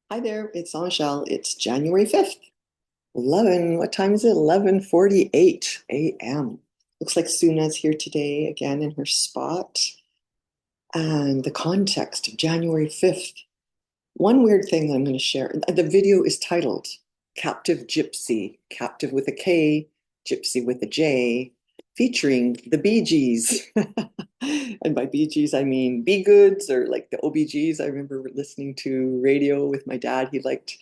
Hi there, it's Angel. It's January 5th. 11, what time is it? 11:48 a.m. Looks like Suna's here today again in her spot. And the context of January 5th. One weird thing that I'm going to share. The video is titled Captive Gypsy, captive with a K, gypsy with a J, featuring the Bee Gees. And by Bee Gees, I mean Be Goods or like the OBGs. I remember listening to radio with my dad. He liked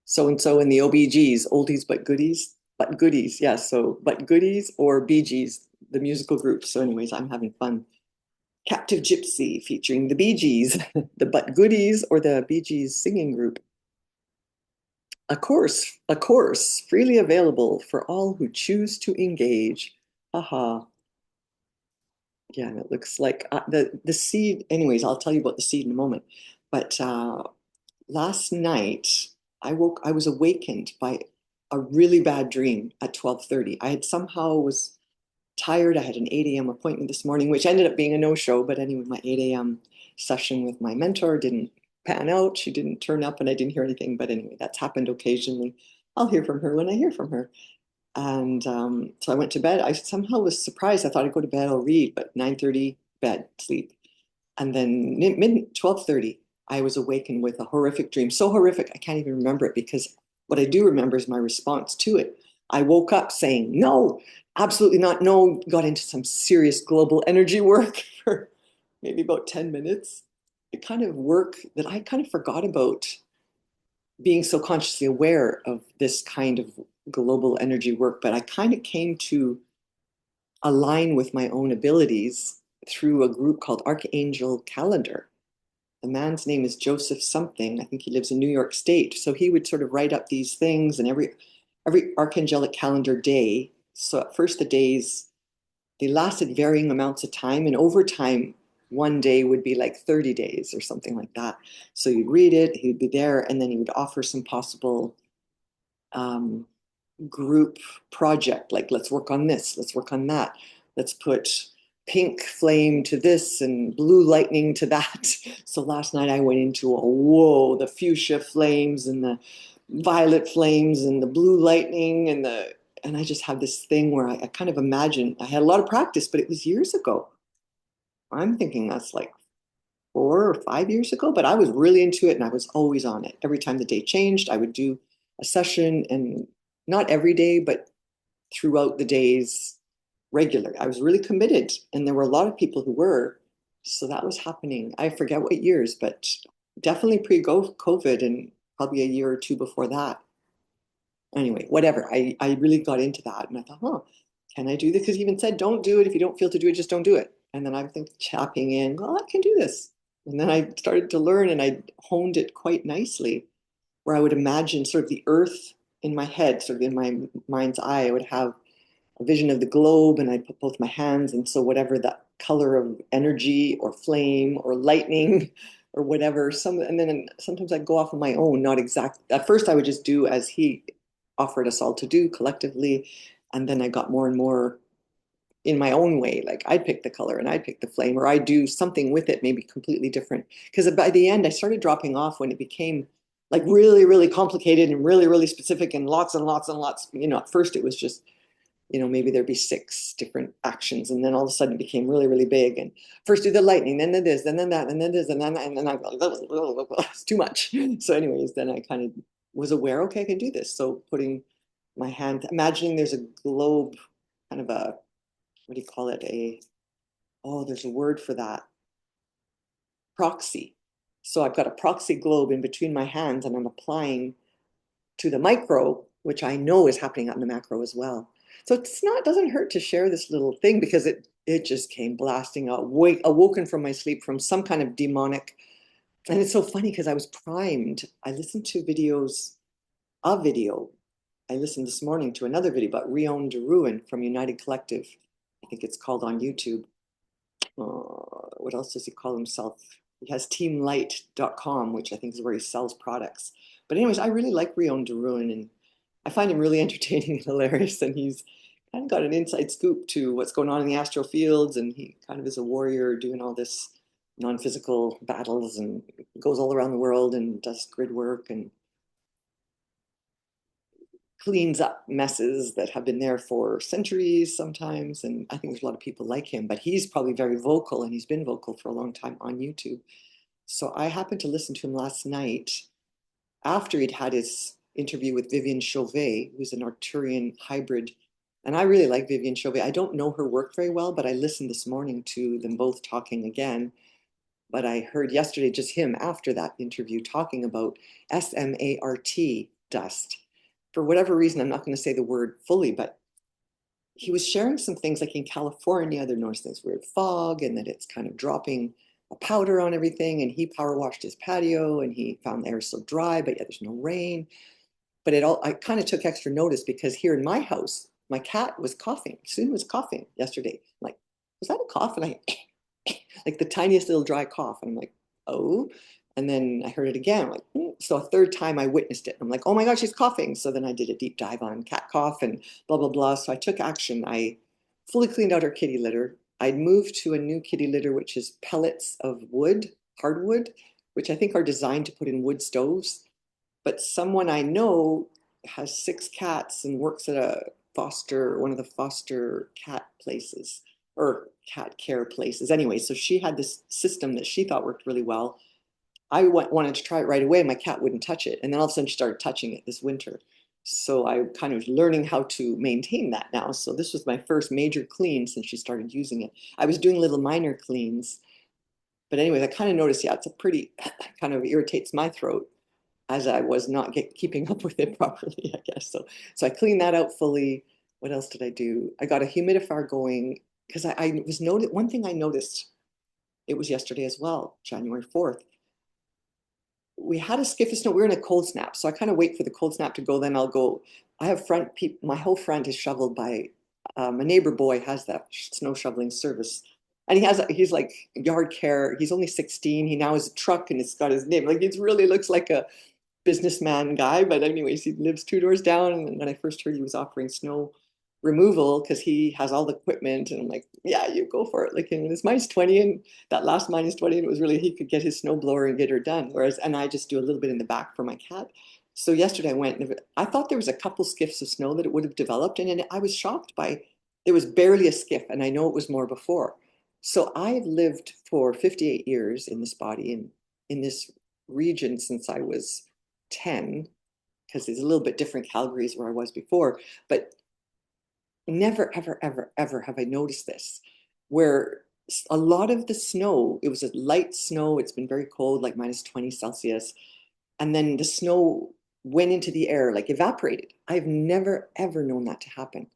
so and so in the OBGs, oldies but goodies, but goodies. Yeah, so but goodies or Bee Gees, the musical group. So, anyways, I'm having fun. Captive Gypsy featuring the Bee Gees, the But Goodies, or the Bee Gees singing group. A course freely available for all who choose to engage. Haha. Yeah, and it looks like the seed. Anyways, I'll tell you about the seed in a moment. But last night I was awakened by a really bad dream at 12:30. I had somehow was tired. I had an 8 a.m. appointment this morning, which ended up being a no-show. But anyway, my 8 a.m. session with my mentor didn't pan out. She didn't turn up and I didn't hear anything. But anyway, that's happened occasionally. I'll hear from her when I hear from her. And so I went to bed. I somehow was surprised. I thought I'd go to bed, I'll read, but 9:30, bed, sleep. And then mid 12:30, I was awakened with a horrific dream. So horrific, I can't even remember it because what I do remember is my response to it. I woke up saying, no, absolutely not. No, got into some serious global energy work for maybe about 10 minutes. The kind of work that I kind of forgot about being so consciously aware of this kind of global energy work, but I kind of came to align with my own abilities through a group called Archangel Calendar. The man's name is Joseph something. I think he lives in New York State. So he would sort of write up these things and every archangelic calendar day. So at first the days they lasted varying amounts of time, and over time one day would be like 30 days or something like that. So you'd read it, he'd be there, and then he would offer some possible um, group project, like let's work on this, let's work on that, let's put pink flame to this and blue lightning to that. So last night I went into a whoa, the fuchsia flames and the violet flames and the blue lightning and I just have this thing where I kind of imagine I had a lot of practice, but it was years ago. I'm thinking that's like 4 or 5 years ago, but I was really into it and I was always on it. Every time the day changed, I would do a session and not every day, but throughout the days regularly. I was really committed and there were a lot of people who were. So that was happening. I forget what years, but definitely pre-COVID and probably a year or two before that. Anyway, whatever. I really got into that and I thought, huh, can I do this? Because he even said, don't do it. If you don't feel to do it, just don't do it. And then I think chapping in, well, I can do this. And then I started to learn and I honed it quite nicely, where I would imagine sort of the earth in my head, sort of in my mind's eye. I would have a vision of the globe and I'd put both my hands. And so whatever that color of energy or flame or lightning or whatever, and then sometimes I'd go off on my own, not exact. At first I would just do as he offered us all to do collectively. And then I got more and more in my own way. Like I'd pick the color and I'd pick the flame, or I'd do something with it, maybe completely different. Because by the end, I started dropping off when it became like really, really complicated and really, really specific and lots and lots and lots. At first it was just, maybe there'd be 6 different actions. And then all of a sudden it became really, really big. And first do the lightning, then the this, then that, and then this, and then I it's too much. So, anyways, then I kind of was aware, okay, I can do this. So putting my hand, imagining there's a globe, kind of a, what do you call it? There's a word for that, proxy. So I've got a proxy globe in between my hands and I'm applying to the micro, which I know is happening on the macro as well. So it doesn't hurt to share this little thing because it just came blasting out, awoken from my sleep from some kind of demonic. And it's so funny because I was primed. I listened to a video. I listened this morning to another video about Rion de Ruin from United Collective. I think it's called on YouTube. What else does he call himself? He has teamlight.com, which I think is where he sells products. But anyways, I really like Rion de Ruin and I find him really entertaining and hilarious. And he's kind of got an inside scoop to what's going on in the astral fields. And he kind of is a warrior doing all this non-physical battles and goes all around the world and does grid work and cleans up messes that have been there for centuries sometimes. And I think there's a lot of people like him, but he's probably very vocal, and he's been vocal for a long time on YouTube. So I happened to listen to him last night after he'd had his interview with Vivian Chauvet, who's an Arcturian hybrid. And I really like Vivian Chauvet. I don't know her work very well, but I listened this morning to them both talking again. But I heard yesterday just him after that interview talking about SMART dust. For whatever reason, I'm not going to say the word fully, but he was sharing some things like in California, they're noticing this weird fog and that it's kind of dropping a powder on everything. And he power washed his patio and he found the air so dry, but yet there's no rain. But I kind of took extra notice because here in my house, my cat was coughing. Soon was coughing yesterday. I'm like, was that a cough? And I, like the tiniest little dry cough. And I'm like, oh. And then I heard it again. I'm like, So a third time I witnessed it. I'm like, oh my God, she's coughing. So then I did a deep dive on cat cough and blah, blah, blah. So I took action. I fully cleaned out her kitty litter. I'd moved to a new kitty litter, which is pellets of wood, hardwood, which I think are designed to put in wood stoves. But someone I know has 6 cats and works at one of the foster cat places or cat care places. Anyway, so she had this system that she thought worked really well. I wanted to try it right away. My cat wouldn't touch it. And then all of a sudden she started touching it this winter. So I kind of learning how to maintain that now. So this was my first major clean since she started using it. I was doing little minor cleans. But anyways, I kind of noticed, yeah, it's a pretty, kind of irritates my throat as I was not keeping up with it properly, I guess. So I cleaned that out fully. What else did I do? I got a humidifier going because I was noted one thing I noticed, it was yesterday as well, January 4th. We had a skiff of snow. We were in a cold snap. So I kind of wait for the cold snap to go, then I'll go. I have my whole front is shoveled by a neighbor boy has that snow shoveling service. And he's like yard care. He's only 16. He now has a truck and it's got his name. Like it really looks like a businessman guy. But anyways, he lives 2 doors down. And when I first heard he was offering snow removal because he has all the equipment, and I'm like, yeah, you go for it. Like, and it's -20, and that last -20, and it was really he could get his snow blower and get her done. Whereas, and I just do a little bit in the back for my cat. So yesterday I went, and I thought there was a couple skiffs of snow that it would have developed, and I was shocked by it was barely a skiff, and I know it was more before. So I've lived for 58 years in this body and in this region since I was 10, because it's a little bit different Calgary's where I was before, but never, ever, ever, ever have I noticed this, where a lot of the snow, it was a light snow, it's been very cold, like -20 Celsius, and then the snow went into the air, like evaporated. I've never, ever known that to happen.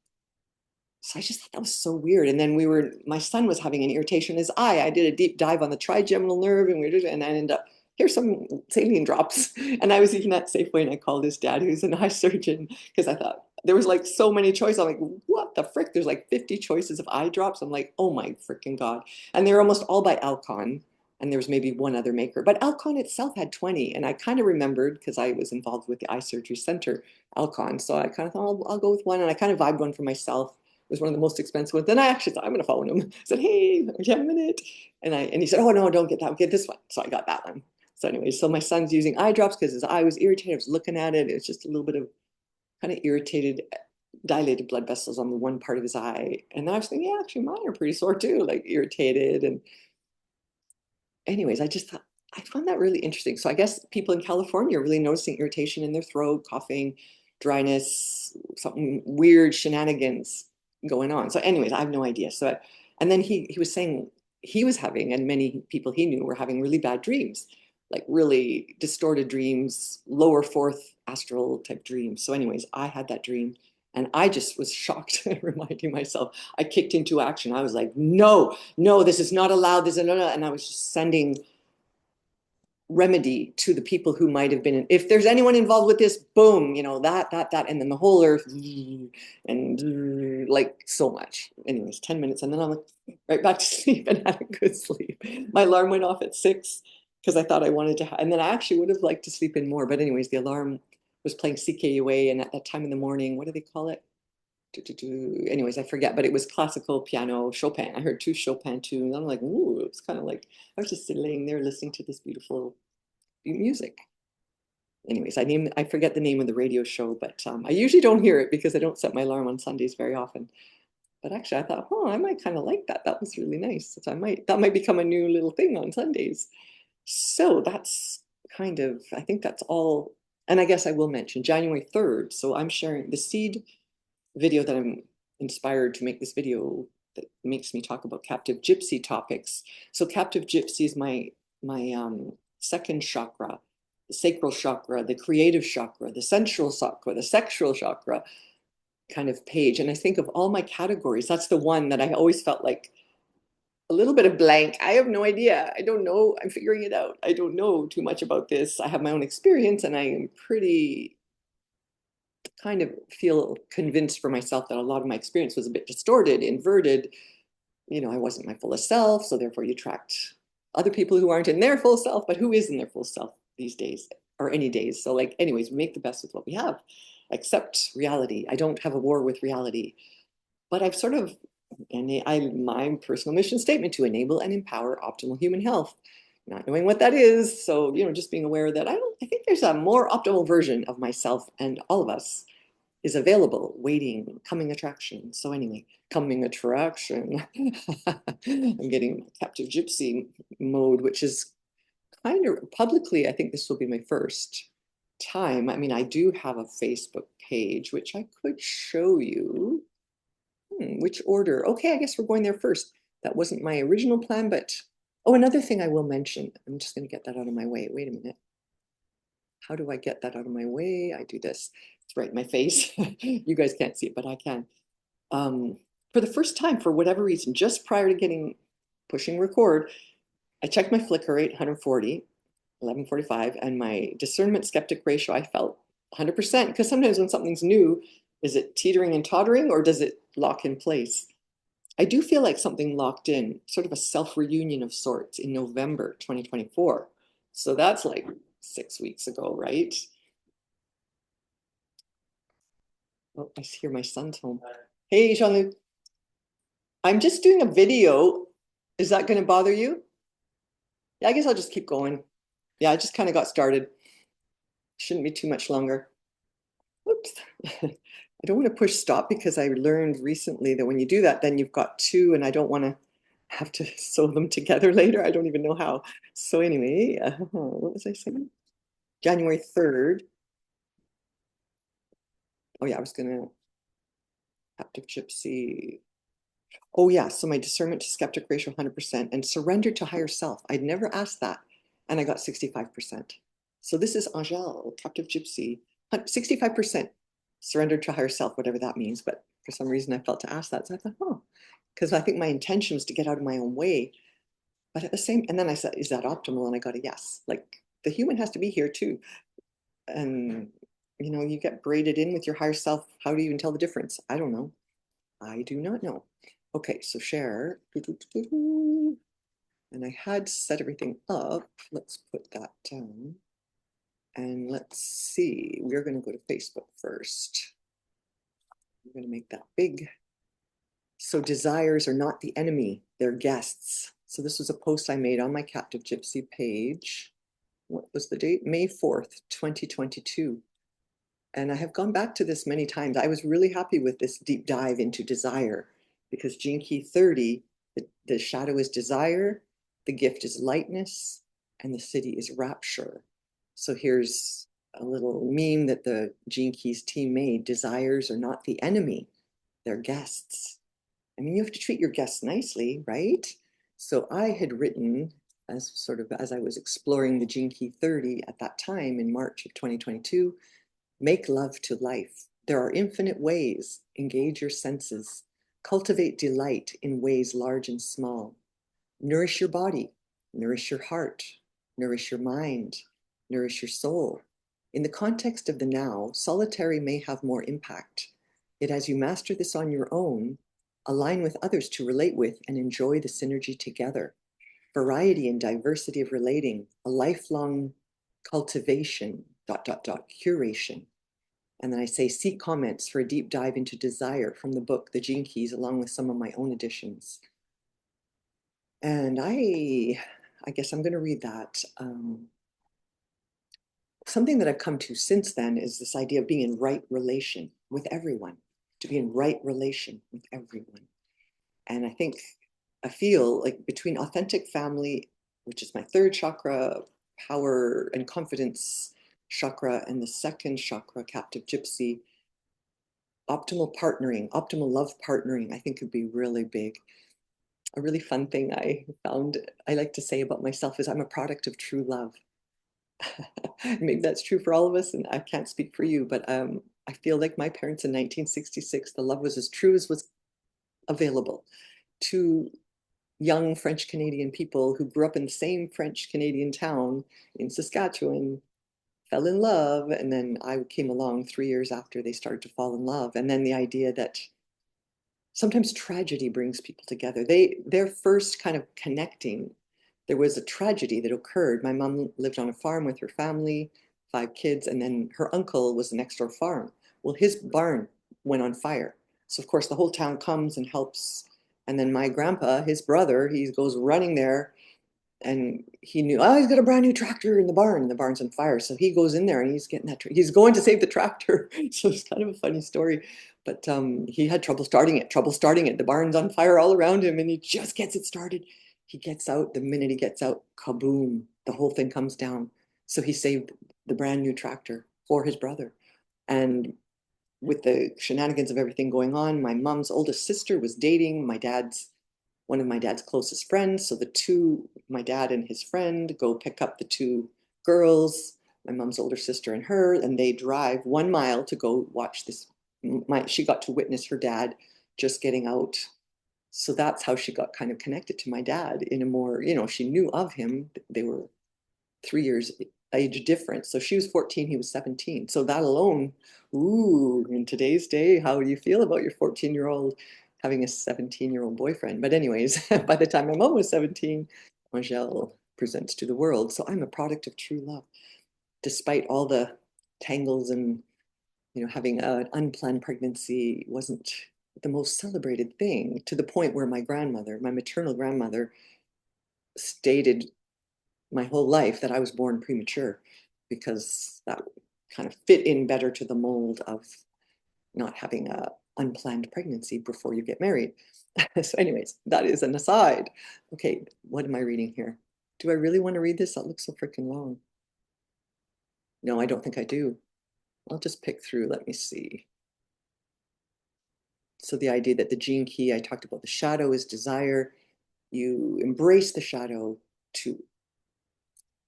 So I just thought that was so weird. And then my son was having an irritation in his eye. I did a deep dive on the trigeminal nerve, and I ended up, here's some saline drops. And I was eating that Safeway, and I called his dad, who's an eye surgeon, because I thought there was like so many choices. I'm like, what the frick? There's like 50 choices of eye drops. I'm like, oh my freaking God. And they're almost all by Alcon. And there was maybe one other maker, but Alcon itself had 20. And I kind of remembered because I was involved with the eye surgery center, Alcon. So I kind of thought, I'll go with one. And I kind of vibed one for myself. It was one of the most expensive ones. Then I actually thought I'm going to phone him. I said, hey, do you have a minute? And he said, oh no, don't get that. Get this one. So I got that one. So anyway, so my son's using eye drops because his eye was irritated. I was looking at it. It was just a little bit of kind of irritated, dilated blood vessels on the one part of his eye. And I was thinking, yeah, actually mine are pretty sore too, like irritated. And anyways, I found that really interesting. So I guess people in California are really noticing irritation in their throat, coughing, dryness, something weird shenanigans going on. So anyways, I have no idea. So, and then he was saying he was having, and many people he knew were having really bad dreams, like really distorted dreams, lower fourth astral type dreams. So anyways, I had that dream and I just was shocked, reminding myself, I kicked into action. I was like, no, no, this is not allowed. This is no, no. And I was just sending remedy to the people who might have been, if there's anyone involved with this, boom, that, and then the whole earth, and like so much. Anyways, 10 minutes, and then I'm like, right back to sleep and had a good sleep. My alarm went off at 6 because I thought I wanted to, and then I actually would have liked to sleep in more. But anyways, the alarm was playing CKUA, and at that time in the morning, what do they call it? Anyways, I forget, but it was classical piano Chopin. I heard two Chopin tunes. I'm like, ooh, it was kind of like I was just laying there listening to this beautiful music. Anyways, I forget the name of the radio show, but I usually don't hear it because I don't set my alarm on Sundays very often. But actually, I thought, oh, I might kind of like that. That was really nice. So that might become a new little thing on Sundays. So that's kind of, I think that's all. And I guess I will mention January 3rd. So I'm sharing the seed video that I'm inspired to make this video that makes me talk about captive gypsy topics. So captive gypsy is my second chakra, the sacral chakra, the creative chakra, the sensual chakra, the sexual chakra kind of page. And I think of all my categories, that's the one that I always felt like a little bit of blank. I have no idea. I don't know. I'm figuring it out. I don't know too much about this. I have my own experience and I am pretty kind of feel convinced for myself that a lot of my experience was a bit distorted, inverted. You know, I wasn't my fullest self. So therefore you attract other people who aren't in their full self, but who is in their full self these days or any days. So like, anyways, make the best with what we have. Accept reality. I don't have a war with reality, but I've sort of, my personal mission statement to enable and empower optimal human health, not knowing what that is. So, you know, just being aware that I think there's a more optimal version of myself and all of us is available, waiting, coming attraction. So anyway, coming attraction. I'm getting captive gypsy mode, which is kind of publicly, I think this will be my first time. I mean, I do have a Facebook page, which I could show you. Which order? Okay, I guess we're going there first. That wasn't my original plan, but oh, another thing I will mention. I'm just going to get that out of my way. Wait a minute. How do I get that out of my way? I do this. It's right in my face. You guys can't see it, but I can. For the first time, for whatever reason, just prior to pushing record, I checked my flicker rate, 140, 1145, and my discernment skeptic ratio, I felt 100%. Because sometimes when something's new, is it teetering and tottering or does it lock in place? I do feel like something locked in, sort of a self-reunion of sorts in November 2024. So that's like 6 weeks ago, right? Oh, I hear my son's home. Hey, Jean-Luc. I'm just doing a video. Is that going to bother you? Yeah, I guess I'll just keep going. Yeah, I just kind of got started. Shouldn't be too much longer. Oops. I don't want to push stop because I learned recently that when you do that, then you've got two, and I don't want to have to sew them together later. I don't even know how. So anyway, what was I saying? January 3rd. Oh yeah, I was gonna captive gypsy. Oh yeah, so my discernment to skeptic ratio 100% and surrender to higher self. I'd never asked that, and I got 65%. So this is Angel, captive gypsy, 65% surrendered to higher self, whatever that means. But for some reason, I felt to ask that, so I thought, oh, because I think my intention was to get out of my own way. But at the same, and then I said, is that optimal? And I got a yes. Like the human has to be here too, and you know, you get braided in with your higher self. How do you even tell the difference? I don't know. I do not know. Okay, so share. And I had set everything up. Let's put that down. And let's see, we're going to go to Facebook first. I'm going to make that big. So desires are not the enemy, they're guests. So this was a post I made on my Captive Gypsy page. What was the date? May 4th, 2022. And I have gone back to this many times. I was really happy with this deep dive into desire because Gene Key 30, the shadow is desire, the gift is lightness, and the city is rapture. So here's a little meme that the Gene Keys team made. Desires are not the enemy, they're guests. I mean, you have to treat your guests nicely, right? So I had written, as I was exploring the Gene Key 30 at that time in March of 2022, make love to life. There are infinite ways. Engage your senses. Cultivate delight in ways large and small. Nourish your body. Nourish your heart. Nourish your mind. Nourish your soul. In the context of the now, solitary may have more impact. Yet as you master this on your own, align with others to relate with and enjoy the synergy together. Variety and diversity of relating, a lifelong cultivation, curation. And then I say, see comments for a deep dive into desire from the book, The Gene Keys, along with some of my own additions. And I guess I'm going to read that. Something that I've come to since then is this idea of being in right relation with everyone, to be in right relation with everyone. And I feel like between authentic family, which is my third chakra, power and confidence chakra, and the second chakra, captive gypsy, optimal partnering, optimal love partnering, I think could be really big. A really fun thing I found I like to say about myself is I'm a product of true love. Maybe that's true for all of us, and I can't speak for you, but I feel like my parents in 1966, the love was as true as was available. Two young French Canadian people who grew up in the same French Canadian town in Saskatchewan fell in love, and then I came along 3 years after they started to fall in love. And then the idea that sometimes tragedy brings people together. Their first kind of connecting, there was a tragedy that occurred. My mom lived on a farm with her family, 5 kids, and then her uncle was the next door farm. Well, his barn went on fire. So of course the whole town comes and helps. And then my grandpa, his brother, he goes running there, and he knew, oh, he's got a brand new tractor in the barn, and the barn's on fire. So he goes in there and he's getting he's going to save the tractor. So it's kind of a funny story. But he had trouble starting it. The barn's on fire all around him, and he just gets it started. He gets out. The minute he gets out, kaboom, the whole thing comes down. So he saved the brand new tractor for his brother. And with the shenanigans of everything going on, my mom's oldest sister was dating one of my dad's closest friends. So my dad and his friend go pick up the two girls, my mom's older sister and her, and they drive 1 mile to go watch this. She got to witness her dad just getting out. So that's how she got kind of connected to my dad in a more, she knew of him. They were 3 years age difference. So she was 14, he was 17. So that alone, ooh, in today's day, how do you feel about your 14-year-old having a 17-year-old boyfriend? But anyways, by the time my mom was 17, Angel presents to the world. So I'm a product of true love, despite all the tangles and, having an unplanned pregnancy wasn't the most celebrated thing, to the point where my maternal grandmother, stated my whole life that I was born premature, because that kind of fit in better to the mold of not having a unplanned pregnancy before you get married. So anyways, that is an aside. Okay, what am I reading here? Do I really want to read this? That looks so freaking long. No, I don't think I do. I'll just pick through. Let me see. So the idea that the gene key, I talked about the shadow is desire. You embrace the shadow to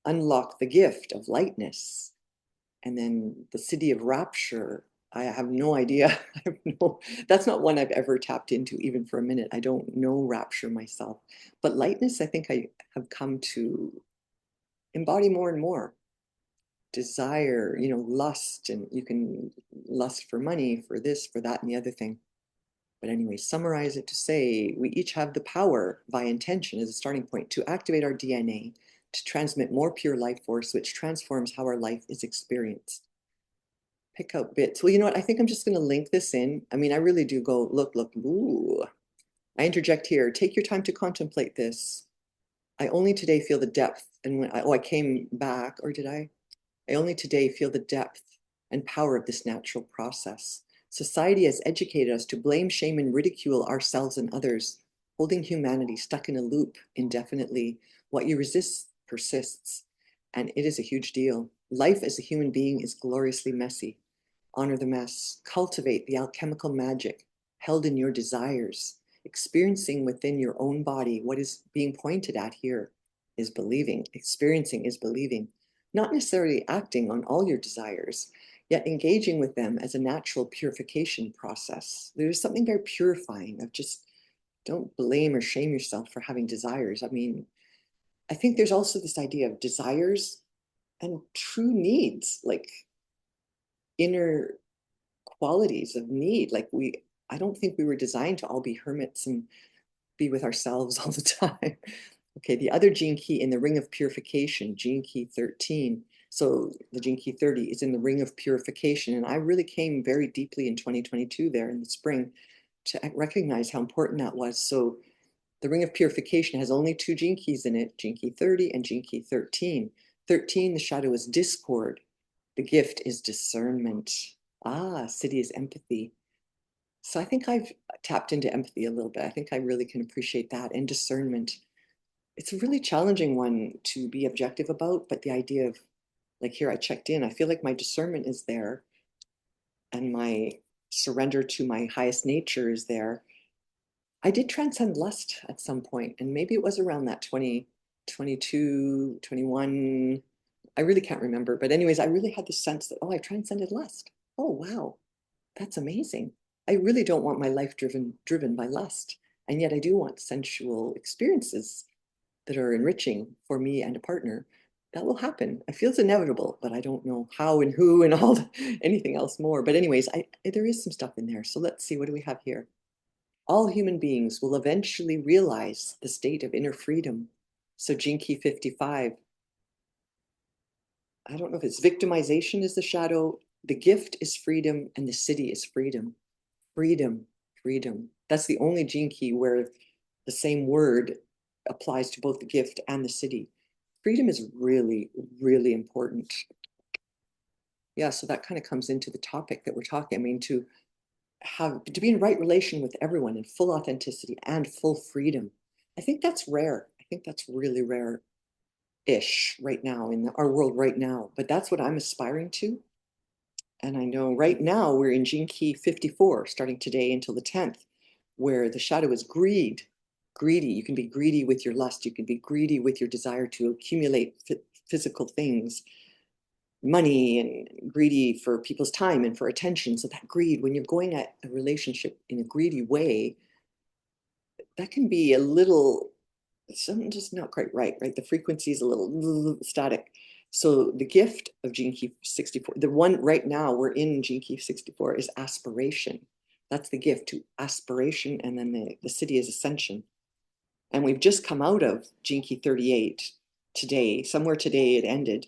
unlock the gift of lightness. And then the city of rapture, I have no idea. That's not one I've ever tapped into even for a minute. I don't know rapture myself. But lightness, I think I have come to embody more and more. Desire, lust, and you can lust for money, for this, for that, and the other thing. But anyway, summarize it to say we each have the power by intention as a starting point to activate our DNA to transmit more pure life force, which transforms how our life is experienced. Pick out bits. Well, you know what? I think I'm just going to link this in. I mean, I really do go, look, ooh. I interject here. Take your time to contemplate this. I only today feel the depth. And when I came back, or did I? I only today feel the depth and power of this natural process. Society has educated us to blame, shame, and ridicule ourselves and others, holding humanity stuck in a loop indefinitely. What you resist persists, and it is a huge deal. Life as a human being is gloriously messy. Honor the mess. Cultivate the alchemical magic held in your desires. Experiencing within your own body what is being pointed at here is believing. Experiencing is believing. Not necessarily acting on all your desires, yet engaging with them as a natural purification process. There's something very purifying of just don't blame or shame yourself for having desires. I mean, I think there's also this idea of desires and true needs, like inner qualities of need. I don't think we were designed to all be hermits and be with ourselves all the time. Okay, the other gene key in the ring of purification, gene key 13, So the Gene Key 30 is in the ring of purification. And I really came very deeply in 2022 there in the spring to recognize how important that was. So the ring of purification has only two gene keys in it, Gene Key 30 and Gene Key 13. 13, the shadow is discord. The gift is discernment. Siddhi is empathy. So I think I've tapped into empathy a little bit. I think I really can appreciate that, and discernment. It's a really challenging one to be objective about, but the idea of, like, here I checked in, I feel like my discernment is there and my surrender to my highest nature is there. I did transcend lust at some point, and maybe it was around that 20, 22, 21. I really can't remember. But anyways, I really had the sense that, oh, I transcended lust. Oh, wow, that's amazing. I really don't want my life driven by lust. And yet I do want sensual experiences that are enriching for me and a partner. That will happen. I feel it's inevitable, but I don't know how and who and all anything else more. But anyways, there is some stuff in there. So let's see, what do we have here? All human beings will eventually realize the state of inner freedom. So Gene Key 55, I don't know if it's victimization is the shadow, the gift is freedom, and the siddhi is freedom. Freedom, freedom. That's the only gene key where the same word applies to both the gift and the siddhi. Freedom is really, really important. Yeah, so that kind of comes into the topic that we're talking. I mean, to be in right relation with everyone in full authenticity and full freedom. I think that's rare. I think that's really rare-ish right now in our world right now. But that's what I'm aspiring to. And I know right now we're in Gene Key 54, starting today until the 10th, where the shadow is greed. Greedy. You can be greedy with your lust. You can be greedy with your desire to accumulate physical things, money, and greedy for people's time and for attention. So that greed, when you're going at a relationship in a greedy way, that can be a little, something just not quite right? The frequency is a little static. So the gift of Gene Key 64, the one right now we're in Gene Key 64 is aspiration. That's the gift to aspiration. And then the siddhi is ascension. And we've just come out of Gene Key 38 today. Somewhere today it ended.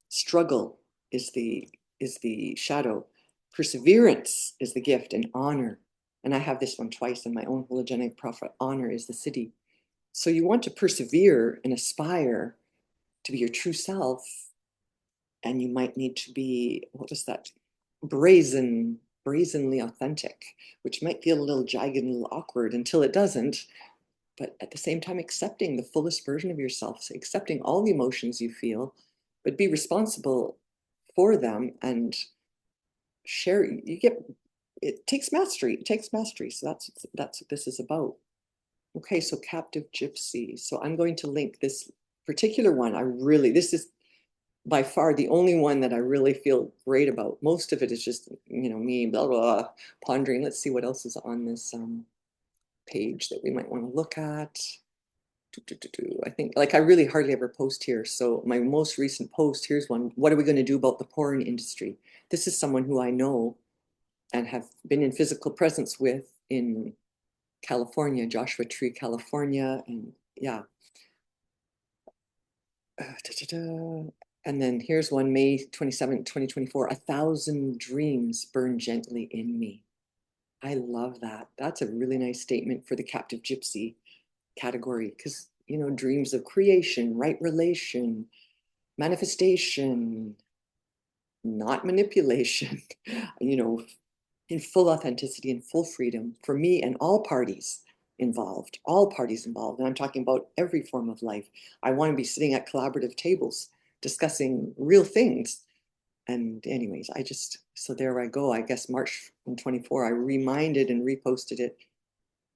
Struggle is the shadow. Perseverance is the gift, and honor. And I have this one twice in my own hologenic prophet. Honor is the siddhi. So you want to persevere and aspire to be your true self. And you might need to be, what is that? Brazenly authentic, which might feel a little jagged and a little awkward until it doesn't. But at the same time, accepting the fullest version of yourself, so accepting all the emotions you feel, but be responsible for them and share. It takes mastery. It takes mastery. So that's what this is about. Okay, so Captive Gypsy. So I'm going to link this particular one. This is by far the only one that I really feel great about. Most of it is just, me, blah, blah, pondering. Let's see what else is on this page that we might want to look at. I think, like, I really hardly ever post here. So my most recent post, here's one. What are we going to do about the porn industry? This is someone who I know and have been in physical presence with in California, Joshua Tree, California. And yeah. And then here's one, May 27, 2024. 1,000 dreams burn gently in me. I love that. That's a really nice statement for the Captive Gypsy category, because, dreams of creation, right relation, manifestation, not manipulation, in full authenticity and full freedom for me and all parties involved. And I'm talking about every form of life. I want to be sitting at collaborative tables discussing real things. And anyways, so there I go. I guess March 24, I reminded and reposted it.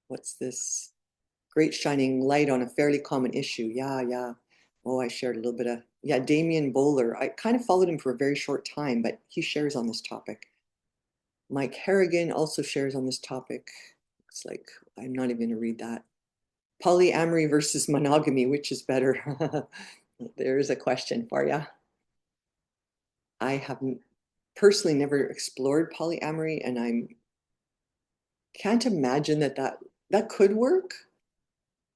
What's this? Great shining light on a fairly common issue. Yeah. Oh, I shared a little bit of, yeah, Damien Bowler. I kind of followed him for a very short time, but he shares on this topic. Mike Harrigan also shares on this topic. It's like, I'm not even going to read that. Polyamory versus monogamy, which is better? There is a question for you. I have personally never explored polyamory, and I can't imagine that could work.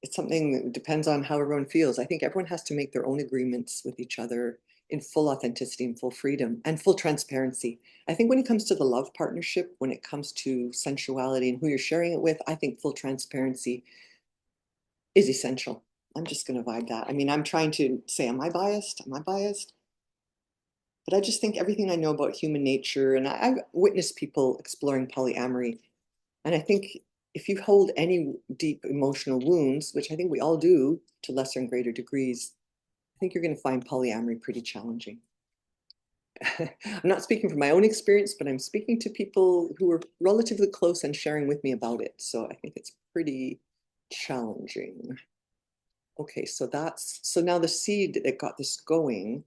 It's something that depends on how everyone feels. I think everyone has to make their own agreements with each other in full authenticity and full freedom and full transparency. I think when it comes to the love partnership, when it comes to sensuality and who you're sharing it with, I think full transparency is essential. I'm just going to vibe that. I mean, I'm trying to say, am I biased? Am I biased? But I just think everything I know about human nature, and I've witnessed people exploring polyamory, and I think if you hold any deep emotional wounds, which I think we all do to lesser and greater degrees, I think you're going to find polyamory pretty challenging. I'm not speaking from my own experience, but I'm speaking to people who are relatively close and sharing with me about it. So I think it's pretty challenging. Okay, so now the seed that got this going.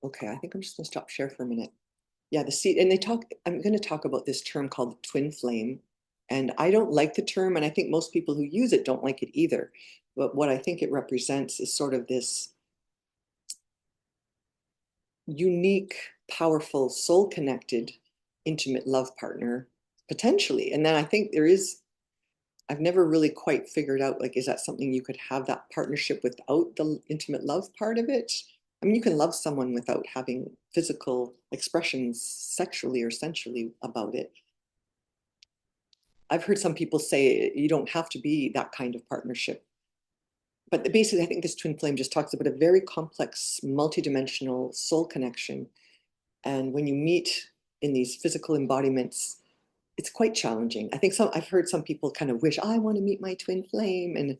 Okay, I think I'm just gonna stop share for a minute. Yeah, the seed, and I'm gonna talk about this term called the twin flame. And I don't like the term, and I think most people who use it don't like it either. But what I think it represents is sort of this unique, powerful, soul connected, intimate love partner, potentially. And then I think I've never really quite figured out, like, is that something you could have that partnership without the intimate love part of it? I mean, you can love someone without having physical expressions sexually or sensually about it. I've heard some people say you don't have to be that kind of partnership. But basically, I think this twin flame just talks about a very complex, multidimensional soul connection. And when you meet in these physical embodiments, it's quite challenging. I think I've heard some people kind of wish, I want to meet my twin flame. And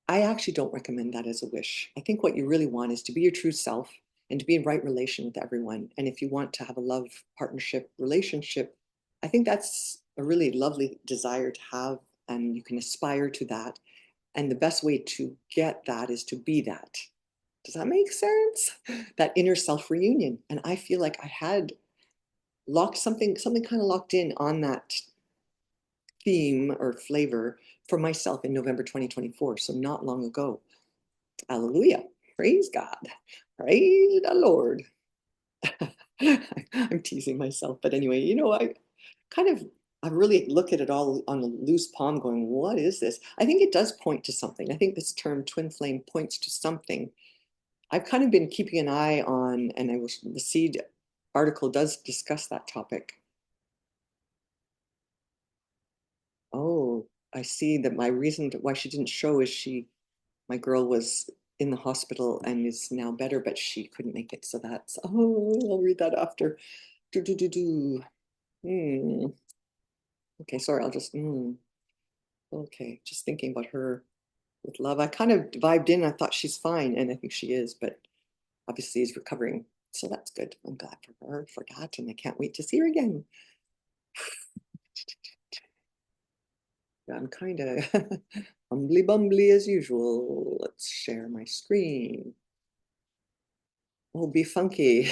I actually don't recommend that as a wish. I think what you really want is to be your true self and to be in right relation with everyone. And if you want to have a love partnership relationship, I think that's a really lovely desire to have, and you can aspire to that. And the best way to get that is to be that. Does that make sense? That inner self reunion. And I feel like I had locked something kind of locked in on that theme or flavor for myself in November 2024. So not long ago. Hallelujah. Praise God. Praise the Lord. I'm teasing myself. But anyway, kind of, I really look at it all on a loose palm going, what is this? I think it does point to something. I think this term twin flame points to something. I've kind of been keeping an eye on, and the Seed article does discuss that topic. Oh, I see that my reason why she didn't show is my girl was in the hospital and is now better, but she couldn't make it. So I'll read that after. Do, do, do, do. Okay, sorry, okay, just thinking about her with love. I kind of vibed in, I thought she's fine, and I think she is, but obviously is recovering. So that's good. I'm glad for her, forgot, and I can't wait to see her again. I'm kind of humbly bumbly as usual. Let's share my screen. Oh, be funky.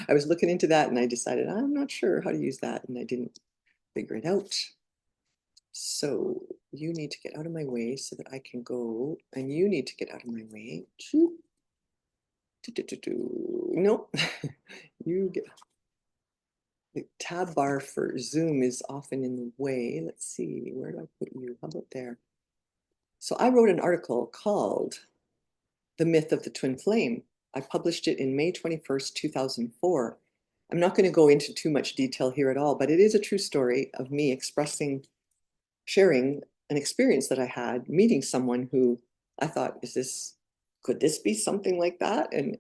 I was looking into that and I decided I'm not sure how to use that, and I didn't figure it out. So you need to get out of my way so that I can go, and you need to get out of my way. Nope. You get the tab bar for Zoom is often in the way. Let's see, where do I put you? How about there? So I wrote an article called The Myth of the Twin Flame. I published it in May 21st, 2004. I'm not going to go into too much detail here at all, but it is a true story of me sharing an experience that I had meeting someone who I thought, could this be something like that? And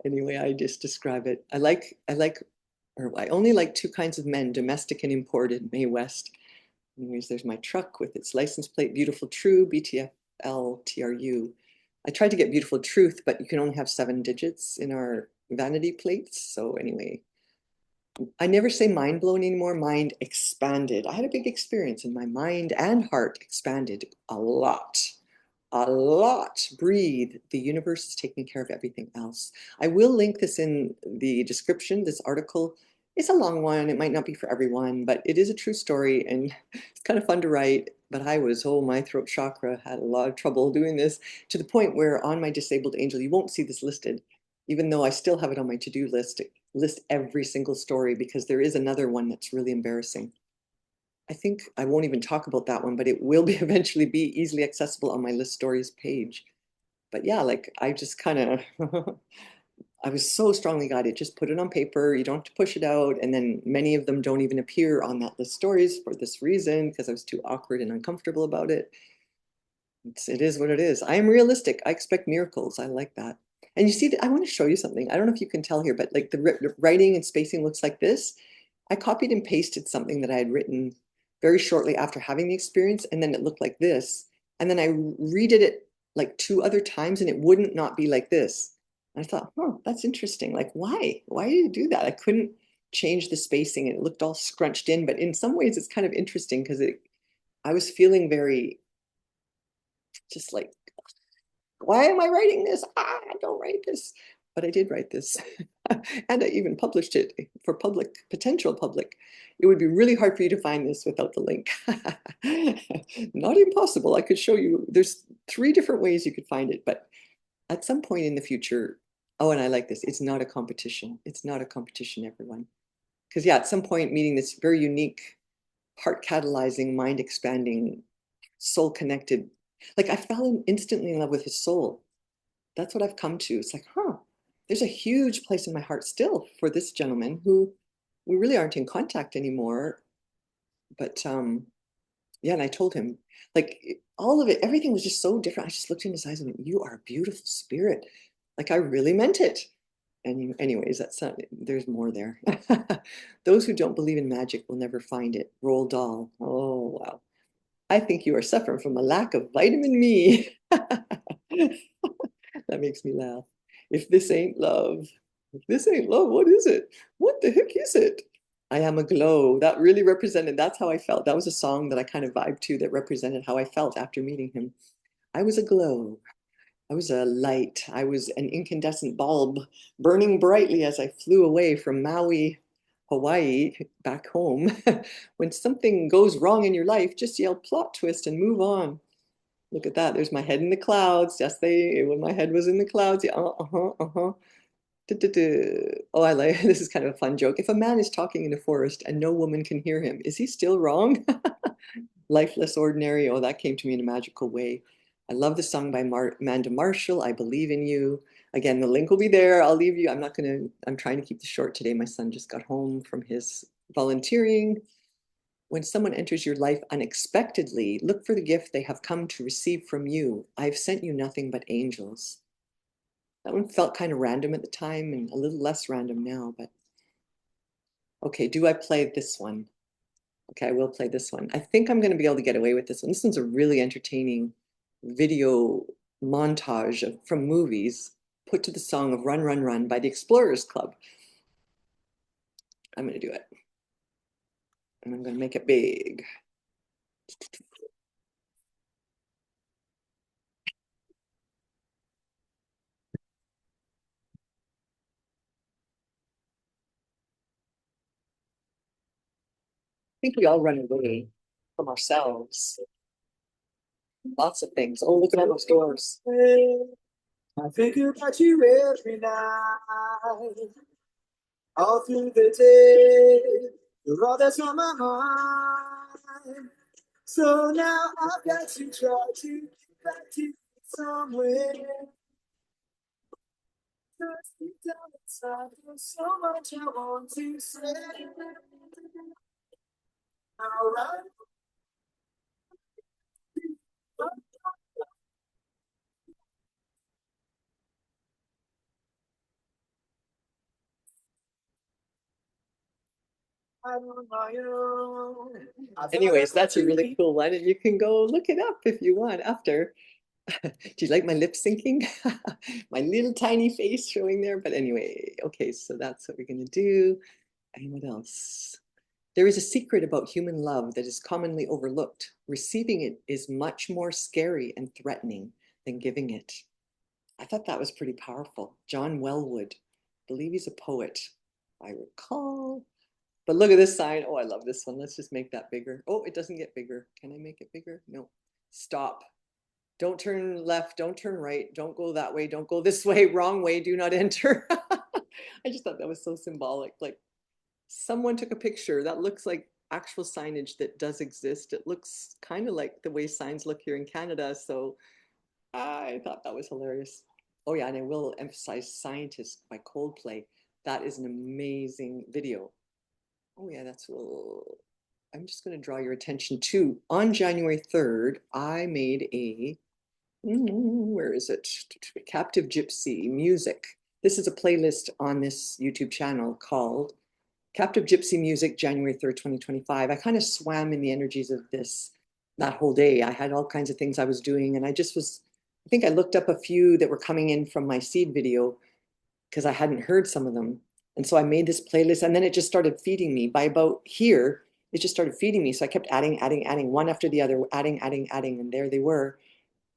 anyway, I just describe it. I only like two kinds of men, domestic and imported, Mae West. Anyways, there's my truck with its license plate, Beautiful True, BTFL TRU. I tried to get Beautiful Truth, but you can only have 7 digits in our vanity plates. So anyway, I never say mind blown anymore, mind expanded. I had a big experience and my mind and heart expanded a lot. A lot. Breathe. The universe is taking care of everything else. I will link this in the description. This article is a long one. It might not be for everyone, but it is a true story and it's kind of fun to write. But my throat chakra had a lot of trouble doing this, to the point where on my disabled angel, you won't see this listed, even though I still have it on my to-do list, list every single story, because there is another one that's really embarrassing. I think I won't even talk about that one, but it will eventually be easily accessible on my list stories page. But yeah, like I just kind of I was so strongly guided, just put it on paper. You don't have to push it out. And then many of them don't even appear on that list stories for this reason, because I was too awkward and uncomfortable about it. It is what it is. I am realistic. I expect miracles. I like that. And you see, I want to show you something. I don't know if you can tell here, but like the writing and spacing looks like this. I copied and pasted something that I had written very shortly after having the experience, and then it looked like this. And then I redid it like two other times, and it wouldn't not be like this. And I thought, oh, that's interesting. Like, why? Why did you do that? I couldn't change the spacing, and it looked all scrunched in. But in some ways, it's kind of interesting because I was feeling very just like, why am I writing this? I don't write this. But I did write this. And I even published it for public, potential public. It would be really hard for you to find this without the link. Not impossible. I could show you. There's 3 different ways you could find it, but at some point in the future, oh, and I like this. It's not a competition. It's not a competition, everyone. Because yeah, at some point, meeting this very unique, heart catalyzing, mind expanding, soul connected, like I fell instantly in love with his soul. That's what I've come to. It's like, huh, there's a huge place in my heart still for this gentleman who we really aren't in contact anymore. But yeah, and I told him, like all of it, everything was just so different. I just looked in his eyes and went, you are a beautiful spirit. Like I really meant it. And anyways, that's not, there's more there. Those who don't believe in magic will never find it. Roll doll. Oh, wow. I think you are suffering from a lack of vitamin me. That makes me laugh. If this ain't love, if this ain't love, what is it? What the heck is it? I am a glow. That really represented, that's how I felt. That was a song that I kind of vibed to that represented how I felt after meeting him. I was a glow. I was a light. I was an incandescent bulb burning brightly as I flew away from Maui, Hawaii, back home. When something goes wrong in your life, just yell plot twist and move on. Look at that. There's my head in the clouds. Yes, when my head was in the clouds. Yeah, uh-huh, uh-huh. Oh, I like this is kind of a fun joke. If a man is talking in a forest and no woman can hear him, is he still wrong? Lifeless, ordinary. Oh, that came to me in a magical way. I love the song by Amanda Marshall, I Believe in You. Again, the link will be there. I'll leave you. I'm trying to keep this short today. My son just got home from his volunteering. When someone enters your life unexpectedly, look for the gift they have come to receive from you. I've sent you nothing but angels. That one felt kind of random at the time and a little less random now, but okay, do I play this one? Okay, I will play this one. I think I'm going to be able to get away with this one. This one's a really entertaining video montage from movies put to the song of Run, Run, Run by the Explorers Club. I'm going to do it. And I'm going to make it big. I think we all run away from ourselves. Lots of things. Oh, look at all those doors. I think about you every night, all through the day. You're all that's on my mind. So now I've got to try to get back to you somewhere. Just deep down inside, there's so much I want to say. All right. Anyways, that's a really cool one, and you can go look it up if you want after. Do you like my lip syncing? My little tiny face showing there. But anyway, okay, so that's what we're going to do. And what else? There is a secret about human love that is commonly overlooked. Receiving it is much more scary and threatening than giving it. I thought that was pretty powerful. John Wellwood, I believe he's a poet, if I recall. But look at this sign. Oh, I love this one. Let's just make that bigger. Oh, it doesn't get bigger. Can I make it bigger? No. Stop. Don't turn left. Don't turn right. Don't go that way. Don't go this way. Wrong way. Do not enter. I just thought that was so symbolic. Like someone took a picture that looks like actual signage that does exist. It looks kind of like the way signs look here in Canada. So I thought that was hilarious. Oh yeah, and I will emphasize Scientist by Coldplay. That is an amazing video. Oh yeah, that's well. I'm just going to draw your attention to on January 3rd, I made a where is it? Captive Gypsy music. This is a playlist on this YouTube channel called Captive Gypsy Music, January 3rd, 2025. I kind of swam in the energies of this that whole day. I had all kinds of things I was doing, and I just was, I think I looked up a few that were coming in from my seed video because I hadn't heard some of them. And so I made this playlist, and then it just started feeding me. By about here, it just started feeding me. So I kept adding, one after the other, adding, and there they were.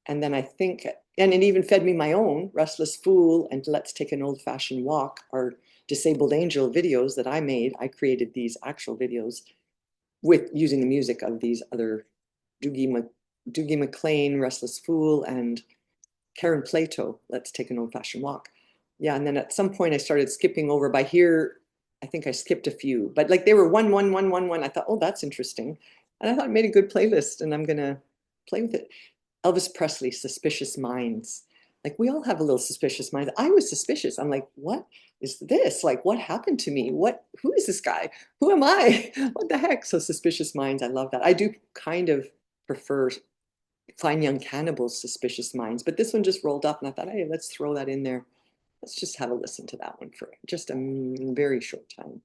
And then I think, and it even fed me my own Restless Fool and Let's Take an Old Fashioned Walk, our Disabled Angel videos that I made. I created these actual videos with using the music of these other Doogie McLean, Restless Fool, and Karen Plato, Let's Take an Old Fashioned Walk. Yeah, and then at some point I started skipping over. By here, I think I skipped a few, but like they were one. I thought, oh, that's interesting. And I thought I made a good playlist and I'm gonna play with it. Elvis Presley, Suspicious Minds. Like we all have a little suspicious minds. I was suspicious. I'm like, what is this? Like, what happened to me? Who is this guy? Who am I? What the heck? So Suspicious Minds, I love that. I do kind of prefer Fine Young Cannibals, Suspicious Minds, but this one just rolled up and I thought, hey, let's throw that in there. Let's just have a listen to that one for just a very short time.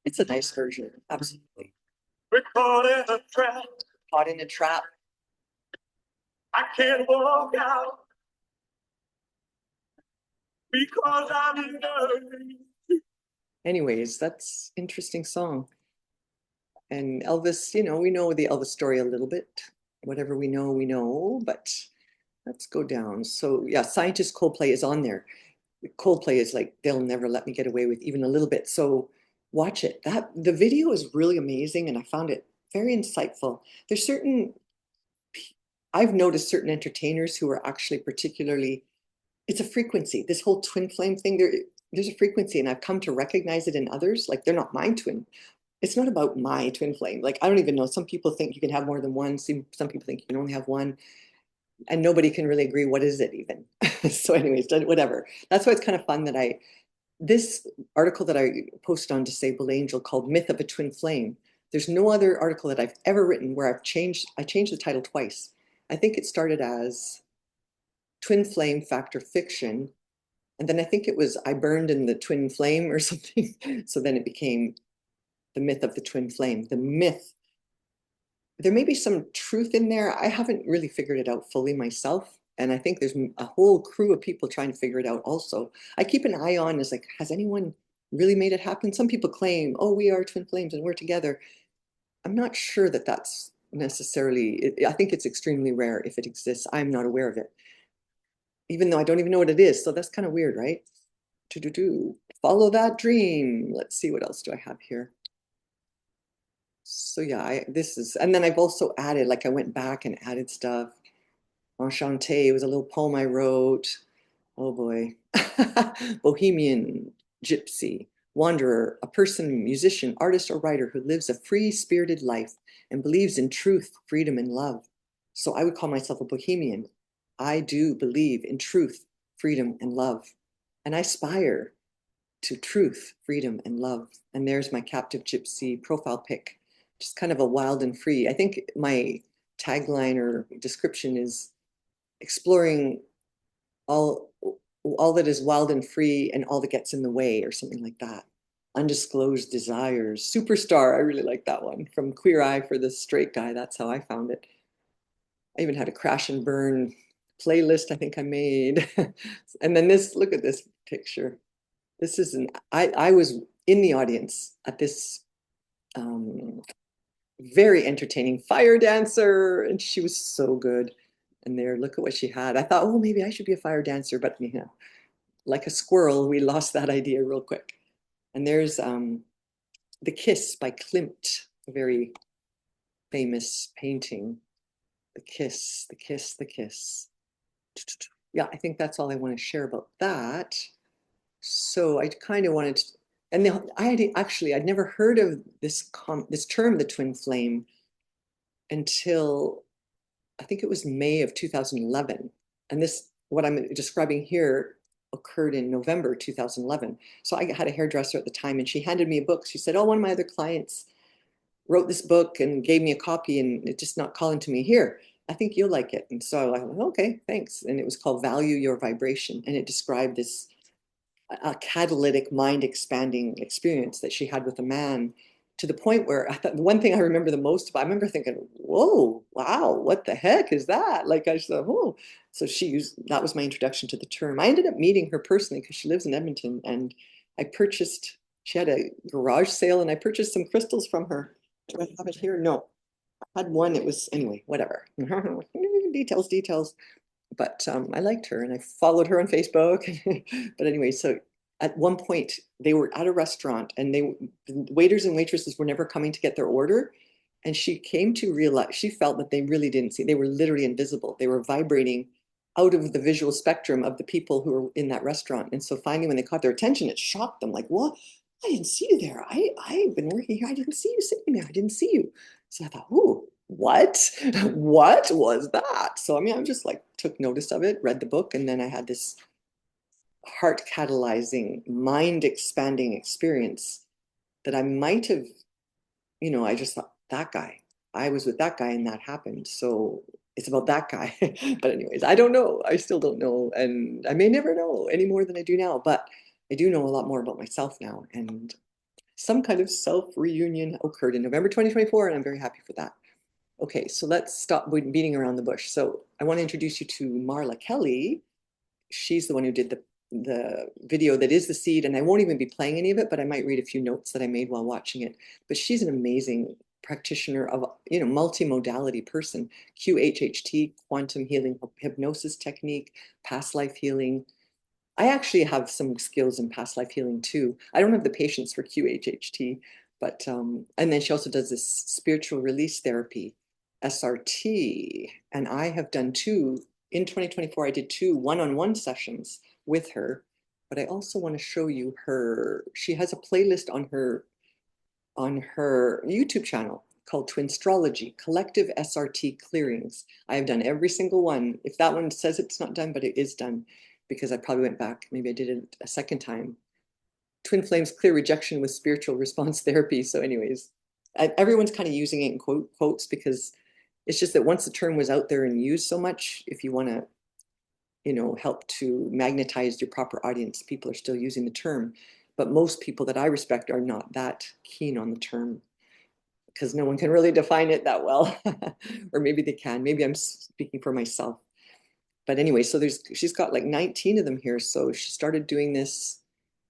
It's a nice version, absolutely. We're caught in a trap. Caught in a trap. I can't walk out because I'm in love. Anyways, that's interesting song. And Elvis, we know the Elvis story a little bit. Whatever we know, but let's go down. So yeah, Scientist Coldplay is on there. Coldplay is like, they'll never let me get away with even a little bit. So watch it. The video is really amazing and I found it very insightful. There's I've noticed certain entertainers who are actually particularly, it's a frequency. This whole twin flame thing, there's a frequency and I've come to recognize it in others. Like they're not my twin. It's not about my twin flame. Like I don't even know. Some people think you can have more than one. Some people think you can only have one. And nobody can really agree what is it even. So anyways, whatever. That's why it's kind of fun that this article that I posted on Disabled Angel called Myth of a Twin Flame. There's no other article that I've ever written where I changed the title twice. I think it started as Twin Flame Factor Fiction. And then I think it was I Burned in the Twin Flame or something. So then it became The Myth of the Twin Flame. The myth. There may be some truth in there. I haven't really figured it out fully myself. And I think there's a whole crew of people trying to figure it out also. I keep an eye on, is like, has anyone really made it happen? Some people claim, oh, we are twin flames and we're together. I'm not sure that that's necessarily, I think it's extremely rare if it exists. I'm not aware of it, even though I don't even know what it is. So that's kind of weird, right? Follow that dream. Let's see, what else do I have here? So yeah, and then I've also added, like I went back and added stuff. Enchanté was a little poem I wrote. Oh boy. Bohemian, gypsy, wanderer, a person, musician, artist, or writer who lives a free-spirited life and believes in truth, freedom, and love. So I would call myself a bohemian. I do believe in truth, freedom, and love. And I aspire to truth, freedom, and love. And there's my Captive Gypsy profile pic, just kind of a wild and free. I think my tagline or description is exploring all that is wild and free and all that gets in the way, or something like that. Undisclosed desires. Superstar, I really like that one. From Queer Eye for the Straight Guy. That's how I found it. I even had a crash and burn playlist I think I made. And then look at this picture. This is I was in the audience at this very entertaining fire dancer, and she was so good. And there, look at what she had. I thought, oh, maybe I should be a fire dancer, but like a squirrel, we lost that idea real quick. And there's The Kiss by Klimt, a very famous painting. The Kiss, the Kiss, the Kiss. Yeah, I think that's all I want to share about that. So I kind of wanted to, And I'd never heard of this term, the twin flame, until I think it was May of 2011. And what I'm describing here occurred in November 2011. So I had a hairdresser at the time, and she handed me a book. She said, "Oh, one of my other clients wrote this book and gave me a copy, and it's just not calling to me. Here, I think you'll like it." And so I went, "Okay, thanks." And it was called Value Your Vibration. And it described this a catalytic mind expanding experience that she had with a man, to the point where I thought the one thing I remember the most about, I remember thinking, whoa, wow, what the heck is that? Like I said, oh, so that was my introduction to the term. I ended up meeting her personally because she lives in Edmonton, and she had a garage sale, and I purchased some crystals from her. Do I have it here? No, I had one. It was, anyway, whatever. Details. But I liked her, and I followed her on Facebook. But anyway, so at one point they were at a restaurant, and the waiters and waitresses were never coming to get their order. And she came to realize, she felt that they really didn't see, they were literally invisible. They were vibrating out of the visual spectrum of the people who were in that restaurant. And so finally, when they caught their attention, it shocked them. Like, what? I didn't see you there. I've been working here. I didn't see you sitting there. I didn't see you. So I thought, ooh, what? What was that? So I mean, I just like took notice of it, read the book, and then I had this heart catalyzing, mind expanding experience that I might have, I just thought, that guy. I was with that guy and that happened. So it's about that guy. But anyways, I don't know. I still don't know. And I may never know any more than I do now, but I do know a lot more about myself now. And some kind of self reunion occurred in November 2024, and I'm very happy for that. Okay, so let's stop beating around the bush. So I want to introduce you to Marla Kelly. She's the one who did the video that is the seed, and I won't even be playing any of it, but I might read a few notes that I made while watching it. But she's an amazing practitioner of, multimodality person, QHHT, quantum healing, hypnosis technique, past life healing. I actually have some skills in past life healing too. I don't have the patience for QHHT, but and then she also does this spiritual release therapy, SRT, and I have done two in 2024. I did two one-on-one sessions with her, but I also want to show you she has a playlist on her YouTube channel called Twinstrology, Collective SRT Clearings. I have done every single one. If that one says it's not done, but it is done, because I probably went back, maybe I did it a second time. Twin Flames Clear Rejection with Spiritual Response Therapy. So anyways, everyone's kind of using it in quotes, because it's just that once the term was out there and used so much, if you want to, help to magnetize your proper audience, people are still using the term. But most people that I respect are not that keen on the term, because no one can really define it that well. Or maybe they can. Maybe I'm speaking for myself. But anyway, so she's got like 19 of them here. So she started doing this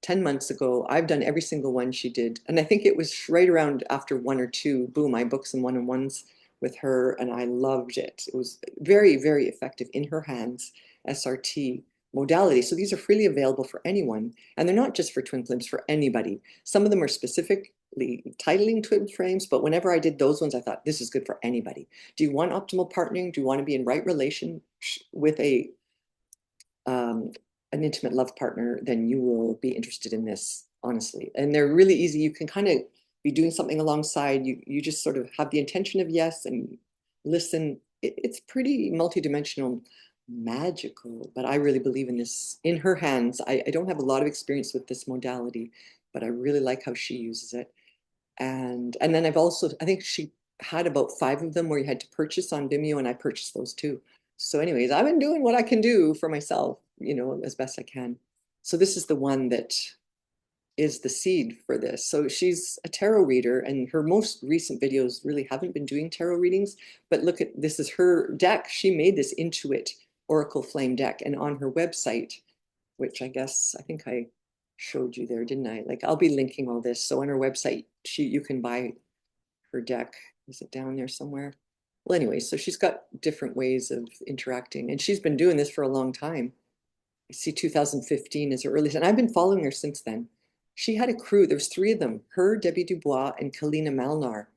10 months ago. I've done every single one she did. And I think it was right around after one or two, boom, I booked some one-on-ones with her, and I loved it. It was very, very effective in her hands, SRT modality. So these are freely available for anyone. And they're not just for twin flames, for anybody. Some of them are specifically titling twin flames, but whenever I did those ones, I thought, this is good for anybody. Do you want optimal partnering? Do you want to be in right relation with an intimate love partner? Then you will be interested in this, honestly. And they're really easy. You can kind of be doing something alongside. You just sort of have the intention of yes and listen. It's pretty multidimensional, magical, but I really believe in this. In her hands, I don't have a lot of experience with this modality, but I really like how she uses it. And then I think she had about 5 of them where you had to purchase on Vimeo, and I purchased those too. So anyways, I've been doing what I can do for myself, as best I can. So this is the one that is the seed for this. So she's a tarot reader, and her most recent videos really haven't been doing tarot readings, but look this is her deck. She made this Intuit Oracle Flame deck, and on her website, which I think I showed you there, didn't I? Like, I'll be linking all this. So on her website, you can buy her deck. Is it down there somewhere? Well, anyway, so she's got different ways of interacting, and she's been doing this for a long time. I see 2015 as her earliest, and I've been following her since then. She had a crew. There's 3 of them, her, Debbie Dubois, and Kalina Malnar.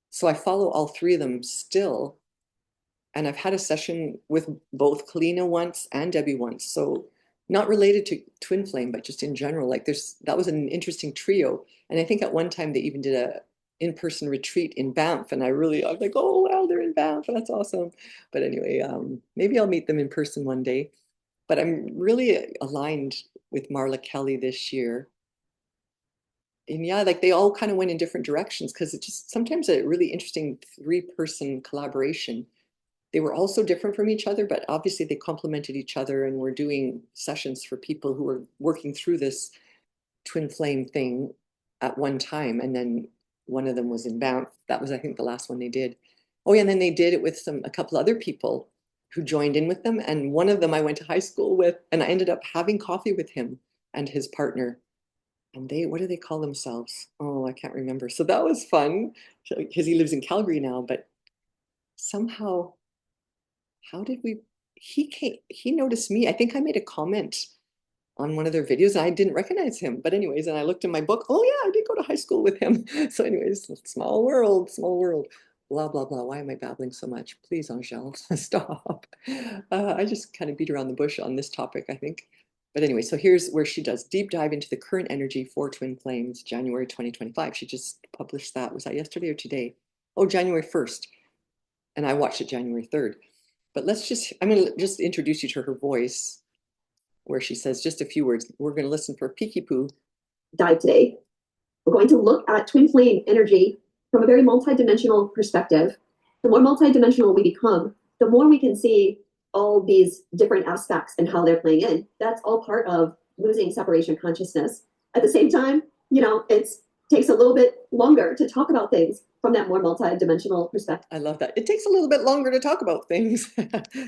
So I follow all 3 of them still. And I've had a session with both Kalina once and Debbie once. So not related to twin flame, but just in general. Like that was an interesting trio. And I think at one time they even did a in-person retreat in Banff, and I was like, oh wow, they're in Banff, that's awesome. But anyway, maybe I'll meet them in person one day. But I'm really aligned with Marla Kelly this year. And yeah, like they all kind of went in different directions because it's just sometimes a really interesting three-person collaboration. They were also different from each other, but obviously they complemented each other, and we're doing sessions for people who are working through this twin flame thing at one time. And then one of them was in Banff. That was, I think, the last one they did. Oh yeah, and then they did it with a couple other people who joined in with them. And one of them I went to high school with, and I ended up having coffee with him and his partner. And what do they call themselves? Oh, I can't remember. So that was fun because he lives in Calgary now, but somehow, how did he noticed me. I think I made a comment on one of their videos and I didn't recognize him. But anyways, and I looked in my book. Oh yeah, I did go to high school with him. So anyways, small world, small world. Blah, blah, blah. Why am I babbling so much? Please, Angel, stop. I just kind of beat around the bush on this topic, I think. But anyway, so here's where she does deep dive into the current energy for twin flames, January 2025. She just published that. Was that yesterday or today? Oh, January 1st. And I watched it January 3rd. But I'm going to just introduce you to her voice where she says just a few words. We're going to listen for Peeky Poo. Dive today. We're going to look at twin flame energy from a very multidimensional perspective. The more multidimensional we become, the more we can see all these different aspects and how they're playing in. That's all part of losing separation consciousness. At the same time, it takes a little bit longer to talk about things from that more multidimensional perspective. I love that. It takes a little bit longer to talk about things.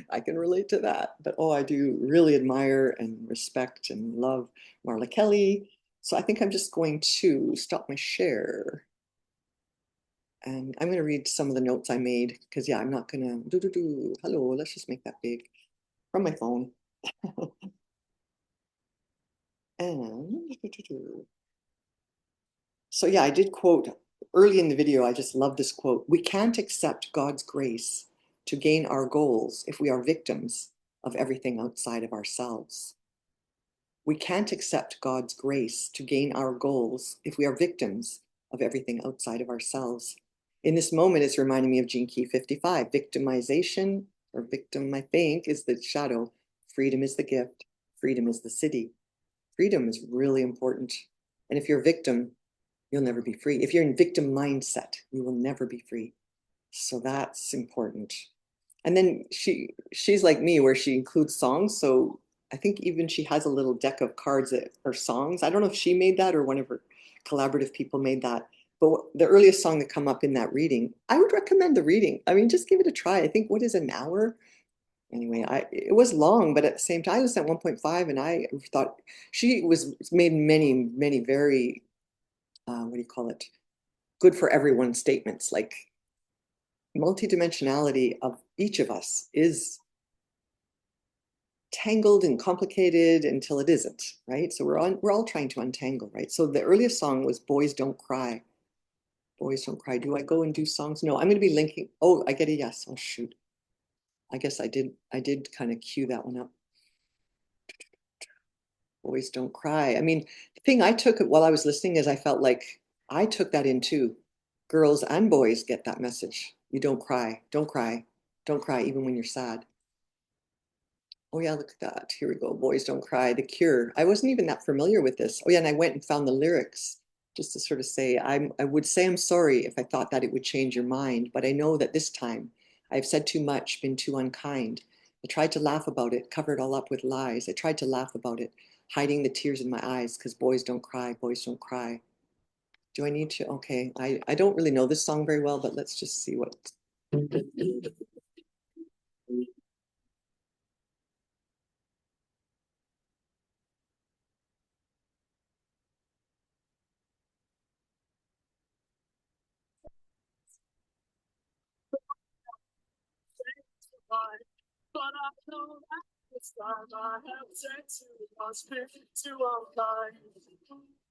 I can relate to that. But I do really admire and respect and love Marla Kelly. So I think I'm just going to stop my share. And I'm going to read some of the notes I made because, yeah, I'm not going to hello, let's just make that big from my phone. And so, yeah, I did quote early in the video. I just love this quote. We can't accept God's grace to gain our goals if we are victims of everything outside of ourselves. We can't accept God's grace to gain our goals if we are victims of everything outside of ourselves. In this moment, it's reminding me of Gene Key 55. Victimization, or victim, I think, is the shadow. Freedom is the gift. Freedom is the city. Freedom is really important. And if you're a victim, you'll never be free. If you're in victim mindset, you will never be free. So that's important. And then she's like me, where she includes songs. So I think even she has a little deck of cards that are songs. I don't know if she made that or one of her collaborative people made that. But the earliest song that come up in that reading, I would recommend the reading. I mean, just give it a try. I think, what is an hour? Anyway, it was long, but at the same time, I was at 1.5, and I thought she made many, many very, what do you call it? Good for everyone statements. Like, multidimensionality of each of us is tangled and complicated until it isn't, right? So we're all trying to untangle, right? So the earliest song was Boys Don't Cry. Boys Don't Cry. Do I go and do songs? No, I'm going to be linking. Oh, I get a yes. Oh, shoot. I guess I did kind of cue that one up. Boys Don't Cry. I mean, the thing I took while I was listening is I felt like I took that in too. Girls and boys get that message. You don't cry. Don't cry. Don't cry even when you're sad. Oh yeah, look at that. Here we go. Boys Don't Cry, The Cure. I wasn't even that familiar with this. Oh yeah, and I went and found the lyrics just to sort of say, I would say I'm sorry if I thought that it would change your mind, but I know that this time I've said too much, been too unkind. I tried to laugh about it, cover it all up with lies. I tried to laugh about it, hiding the tears in my eyes, because boys don't cry, boys don't cry. Do I need to? Okay, I don't really know this song very well, but let's just see what. But I know that this time I have said too much, been too unkind.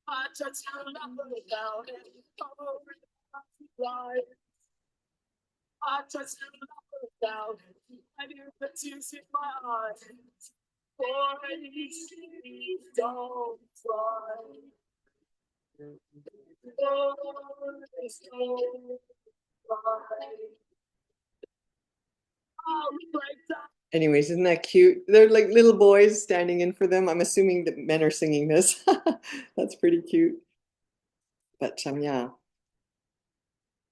I just feel nothing without it. Come over and right. I just feel nothing without it. I knew the tears in my eyes. Anyways, isn't that cute? They're like little boys standing in for them. I'm assuming that men are singing this. That's pretty cute. But yeah.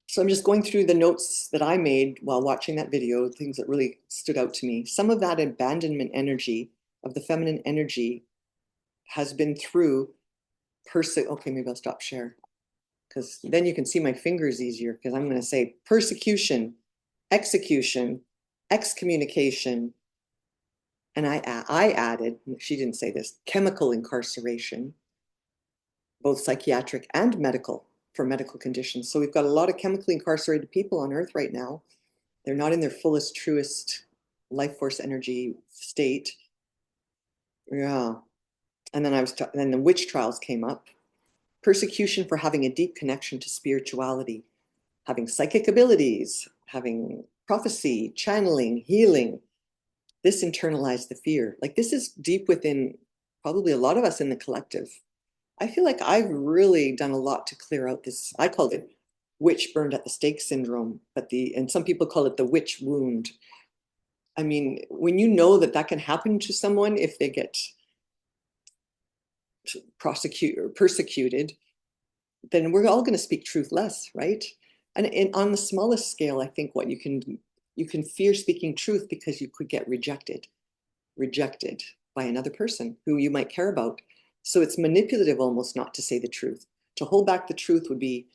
So I'm just going through the notes that I made while watching that video, things that really stood out to me. Some of that abandonment energy of the feminine energy has been through okay, maybe I'll stop share because then you can see my fingers easier because I'm going to say persecution, execution, excommunication, and I added, she didn't say this, chemical incarceration, both psychiatric and medical for medical conditions. So we've got a lot of chemically incarcerated people on Earth right now. They're not in their fullest, truest life force energy state. Yeah. And then the witch trials came up. Persecution for having a deep connection to spirituality, having psychic abilities, having prophecy, channeling, healing. This internalized the fear. Like this is deep within probably a lot of us in the collective. I feel like I've really done a lot to clear out this. I called it witch burned at the stake syndrome, and some people call it the witch wound. I mean, when you know that that can happen to someone if they get persecuted, then we're all going to speak truth less, right? And on the smallest scale, I think what you can fear speaking truth because you could get rejected by another person who you might care about. So it's manipulative almost not to say the truth. To hold back the truth would be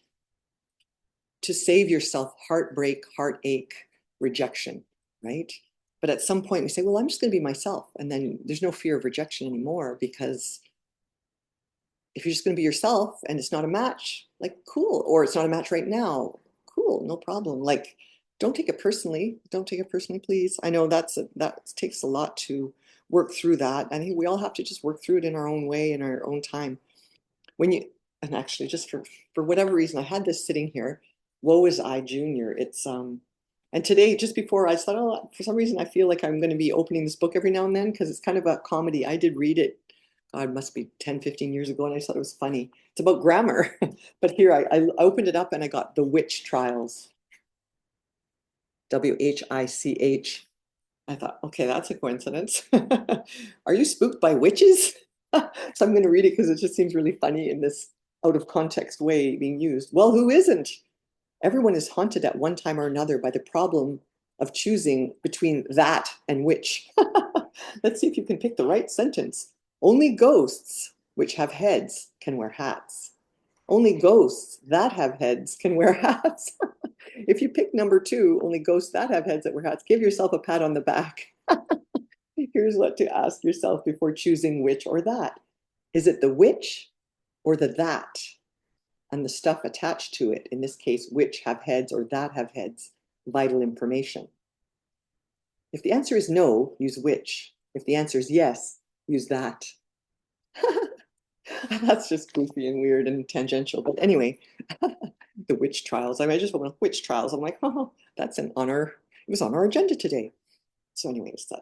to save yourself heartbreak, heartache, rejection, right? But at some point we say, well, I'm just going to be myself. And then there's no fear of rejection anymore because if you're just going to be yourself and it's not a match, like cool, or it's not a match right now, cool, no problem. Like, don't take it personally. Don't take it personally, please. I know that takes a lot to work through that. I think we all have to just work through it in our own way, in our own time. When you and actually just for whatever reason, I had this sitting here. Woe is I, Junior. It's and today, just before I thought, oh, for some reason, I feel like I'm going to be opening this book every now and then because it's kind of a comedy. I did read it God, it must be 10, 15 years ago, and I just thought it was funny. It's about grammar. But here I opened it up and I got The Witch Trials, WHICH. I thought, okay, that's a coincidence. Are you spooked by witches? So I'm going to read it because it just seems really funny in this out of context way being used. Well, who isn't? Everyone is haunted at one time or another by the problem of choosing between that and which. Let's see if you can pick the right sentence. Only ghosts which have heads can wear hats. Only ghosts that have heads can wear hats. If you pick number two, only ghosts that have heads that wear hats, give yourself a pat on the back. Here's what to ask yourself before choosing which or that. Is it the which or the that? And the stuff attached to it, in this case, which have heads or that have heads, vital information. If the answer is no, use which. If the answer is yes, use that. That's just goofy and weird and tangential. But anyway, the witch trials. I mean, I just went witch trials. I'm like, oh, that's an honor. It was on our agenda today. So, anyways, the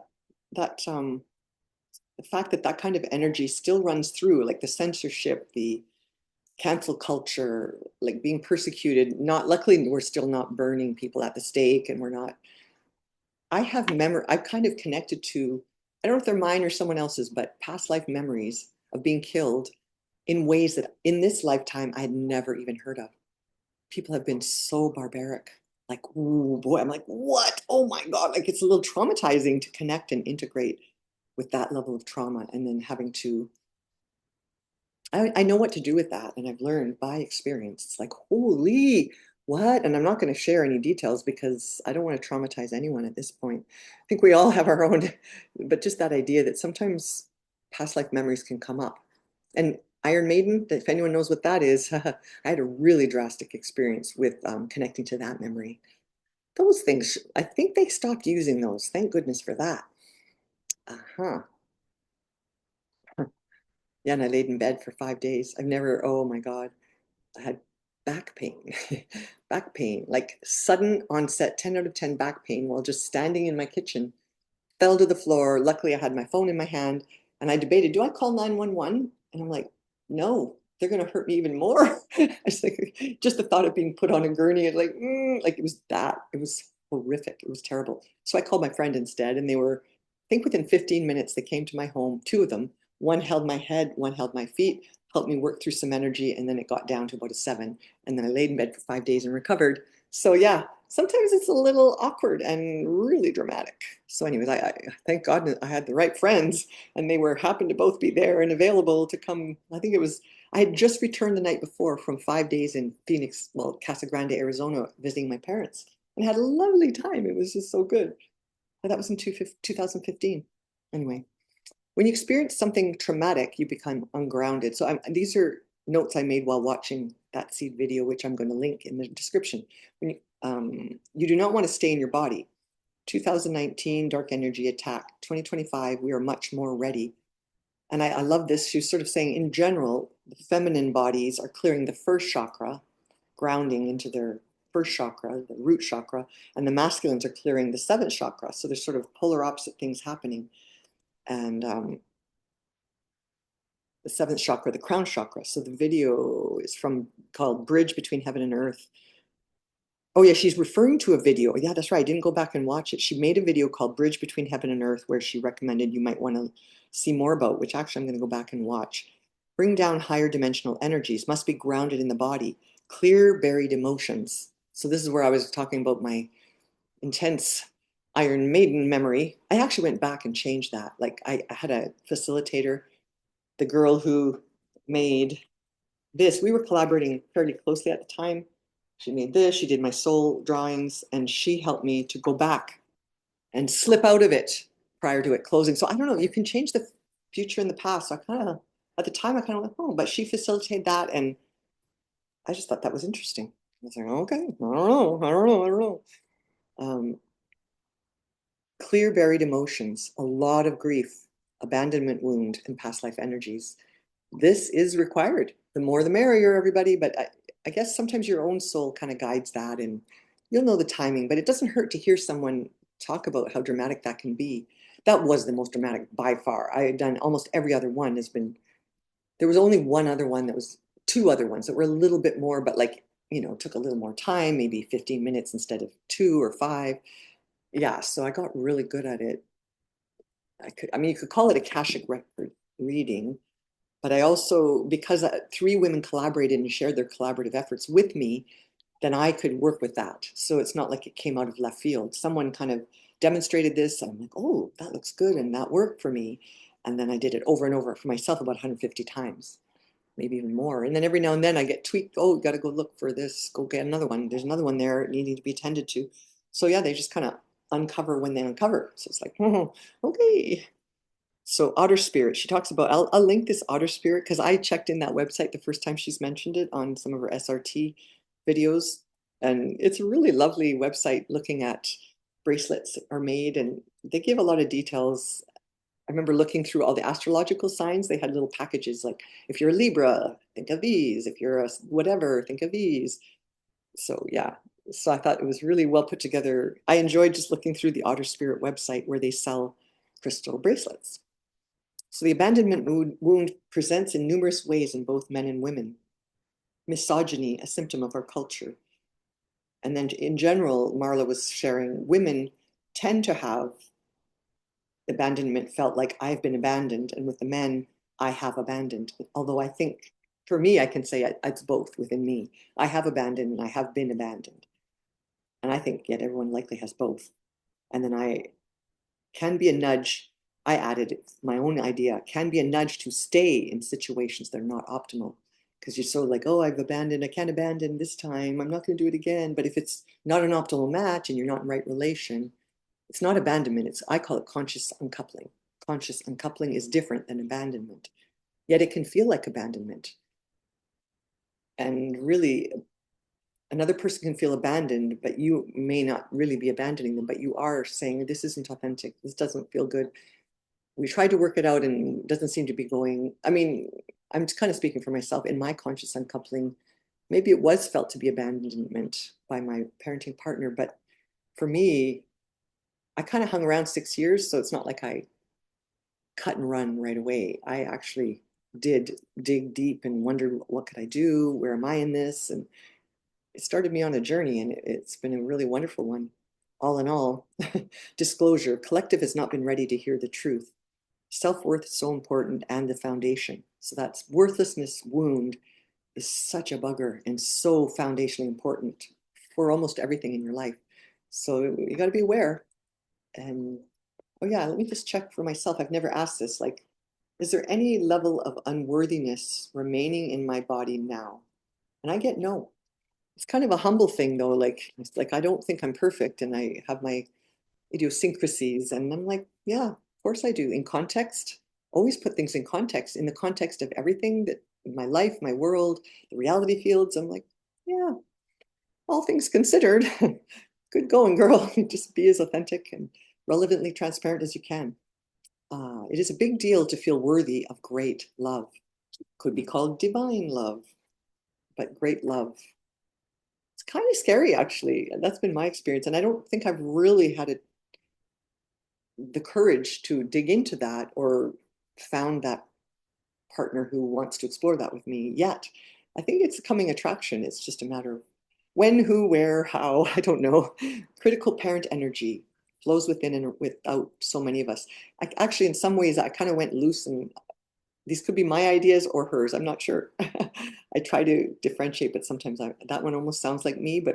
fact that that kind of energy still runs through, like the censorship, the cancel culture, like being persecuted. Not luckily, we're still not burning people at the stake, and we're not. I've kind of connected to. I don't know if they're mine or someone else's, but past life memories of being killed in ways that in this lifetime I had never even heard of. People have been so barbaric. Like, oh boy, I'm like, what? Oh my God. Like, it's a little traumatizing to connect and integrate with that level of trauma and then having to. I know what to do with that. And I've learned by experience. It's like, holy, what? And I'm not going to share any details because I don't want to traumatize anyone at this point. I think we all have our own, but just that idea that sometimes past life memories can come up. And Iron Maiden, if anyone knows what that is, I had a really drastic experience with connecting to that memory. Those things, I think they stopped using those. Thank goodness for that. Uh-huh. Yeah, and I laid in bed for 5 days. I've never, oh my God, I had back pain, back pain, like sudden onset, 10 out of 10 back pain while just standing in my kitchen. fell to the floor. Luckily, I had my phone in my hand, and I debated, do I call 911? And I'm like, no, they're going to hurt me even more. I was like, just the thought of being put on a gurney, and like it was that. It was horrific. It was terrible. So I called my friend instead, and they were, I think within 15 minutes, they came to my home, two of them. One held my head, one held my feet, helped me work through some energy, and then it got down to about a 7. And then I laid in bed for 5 days and recovered. So yeah, sometimes it's a little awkward and really dramatic. So anyways, I thank God I had the right friends, and they were happened to both be there and available to come. I think it was, I had just returned the night before from 5 days in Phoenix, well, Casa Grande, Arizona, visiting my parents, and had a lovely time. It was just so good. But that was in 2015. Anyway, when you experience something traumatic, you become ungrounded. So these are notes I made while watching that seed video, which I'm going to link in the description. When you do not want to stay in your body. 2019, dark energy attack. 2025, we are much more ready. And I love this. She was sort of saying, in general, the feminine bodies are clearing the first chakra, grounding into their first chakra, the root chakra, and the masculines are clearing the seventh chakra. So there's sort of polar opposite things happening. And the seventh chakra, the crown chakra. So the video is from called Bridge Between Heaven and Earth. Oh yeah, she's referring to a video. Yeah, that's right. I didn't go back and watch it. She made a video called Bridge Between Heaven and Earth where she recommended you might want to see more about, which actually I'm going to go back and watch. Bring down higher dimensional energies, must be grounded in the body. Clear buried emotions. So this is where I was talking about my intense Iron Maiden memory. I actually went back and changed that. Like I had a facilitator, the girl who made this, we were collaborating fairly closely at the time. She made this, she did my soul drawings, and she helped me to go back and slip out of it prior to it closing. So I don't know, you can change the future and the past. So I kind of, at the time, I kind of went, oh, but she facilitated that. And I just thought that was interesting. I was like, okay, I don't know, I don't know, I don't know. Clear buried emotions, a lot of grief, abandonment wound, and past life energies. This is required. The more the merrier, everybody. But I guess sometimes your own soul kind of guides that, and you'll know the timing. But it doesn't hurt to hear someone talk about how dramatic that can be. That was the most dramatic by far. I had done almost every other one has been, there was only one other one that was, two other ones that were a little bit more, but like, took a little more time, maybe 15 minutes instead of 2 or 5. Yeah, so I got really good at it. I mean, you could call it Akashic record reading, but I also, because 3 women collaborated and shared their collaborative efforts with me, then I could work with that. So it's not like it came out of left field. Someone kind of demonstrated this. And I'm like, oh, that looks good. And that worked for me. And then I did it over and over for myself about 150 times, maybe even more. And then every now and then I get tweaked. Oh, got to go look for this. Go get another one. There's another one there needing to be attended to. So yeah, they just kind of uncover when they uncover. So it's like, oh, okay. So otter spirit, she talks about, I'll link this otter spirit because I checked in that website the first time she's mentioned it on some of her SRT videos. And it's a really lovely website looking at bracelets are made, and they give a lot of details. I remember looking through all the astrological signs. They had little packages like, if you're a Libra, think of these. If you're a whatever, think of these. So yeah, so I thought it was really well put together. I enjoyed just looking through the Otter Spirit website where they sell crystal bracelets. So the abandonment wound presents in numerous ways in both men and women. Misogyny, a symptom of our culture. And then in general, Marla was sharing, women tend to have abandonment felt like I've been abandoned, and with the men, I have abandoned. Although I think for me, I can say it's both within me. I have abandoned and I have been abandoned. And I think yet everyone likely has both. And then I can be a nudge. I added my own idea, can be a nudge to stay in situations that are not optimal. Because you're so like, oh, I've abandoned, I can't abandon this time, I'm not going to do it again. But if it's not an optimal match and you're not in right relation, it's not abandonment. I call it conscious uncoupling. Conscious uncoupling is different than abandonment. Yet it can feel like abandonment. And really, another person can feel abandoned, but you may not really be abandoning them, but you are saying, this isn't authentic. This doesn't feel good. We tried to work it out and it doesn't seem to be going. I mean, I'm kind of speaking for myself. In my conscious uncoupling, maybe it was felt to be abandonment by my parenting partner, but for me, I kind of hung around 6 years, so it's not like I cut and run right away. I actually did dig deep and wondered what could I do? Where am I in this? And it started me on a journey, and it's been a really wonderful one. All in all, disclosure, collective has not been ready to hear the truth. Self-worth is so important and the foundation. So that's worthlessness wound is such a bugger and so foundationally important for almost everything in your life. So you got to be aware. And oh yeah, let me just check for myself. I've never asked this. Like, is there any level of unworthiness remaining in my body now? And I get no. It's kind of a humble thing though. Like, it's like I don't think I'm perfect and I have my idiosyncrasies. And I'm like, yeah, of course I do. In context, always put things in context, in the context of everything that my life, my world, the reality fields. I'm like, yeah, all things considered, good going, girl. Just be as authentic and relevantly transparent as you can. It is a big deal to feel worthy of great love. Could be called divine love, but great love. It's kind of scary, actually. That's been my experience. And I don't think I've really had the courage to dig into that or found that partner who wants to explore that with me yet. I think it's a coming attraction. It's just a matter of when, who, where, how, I don't know. Critical parent energy flows within and without so many of us. Actually, in some ways, I kind of went loose, and these could be my ideas or hers. I'm not sure. I try to differentiate, but sometimes that one almost sounds like me, but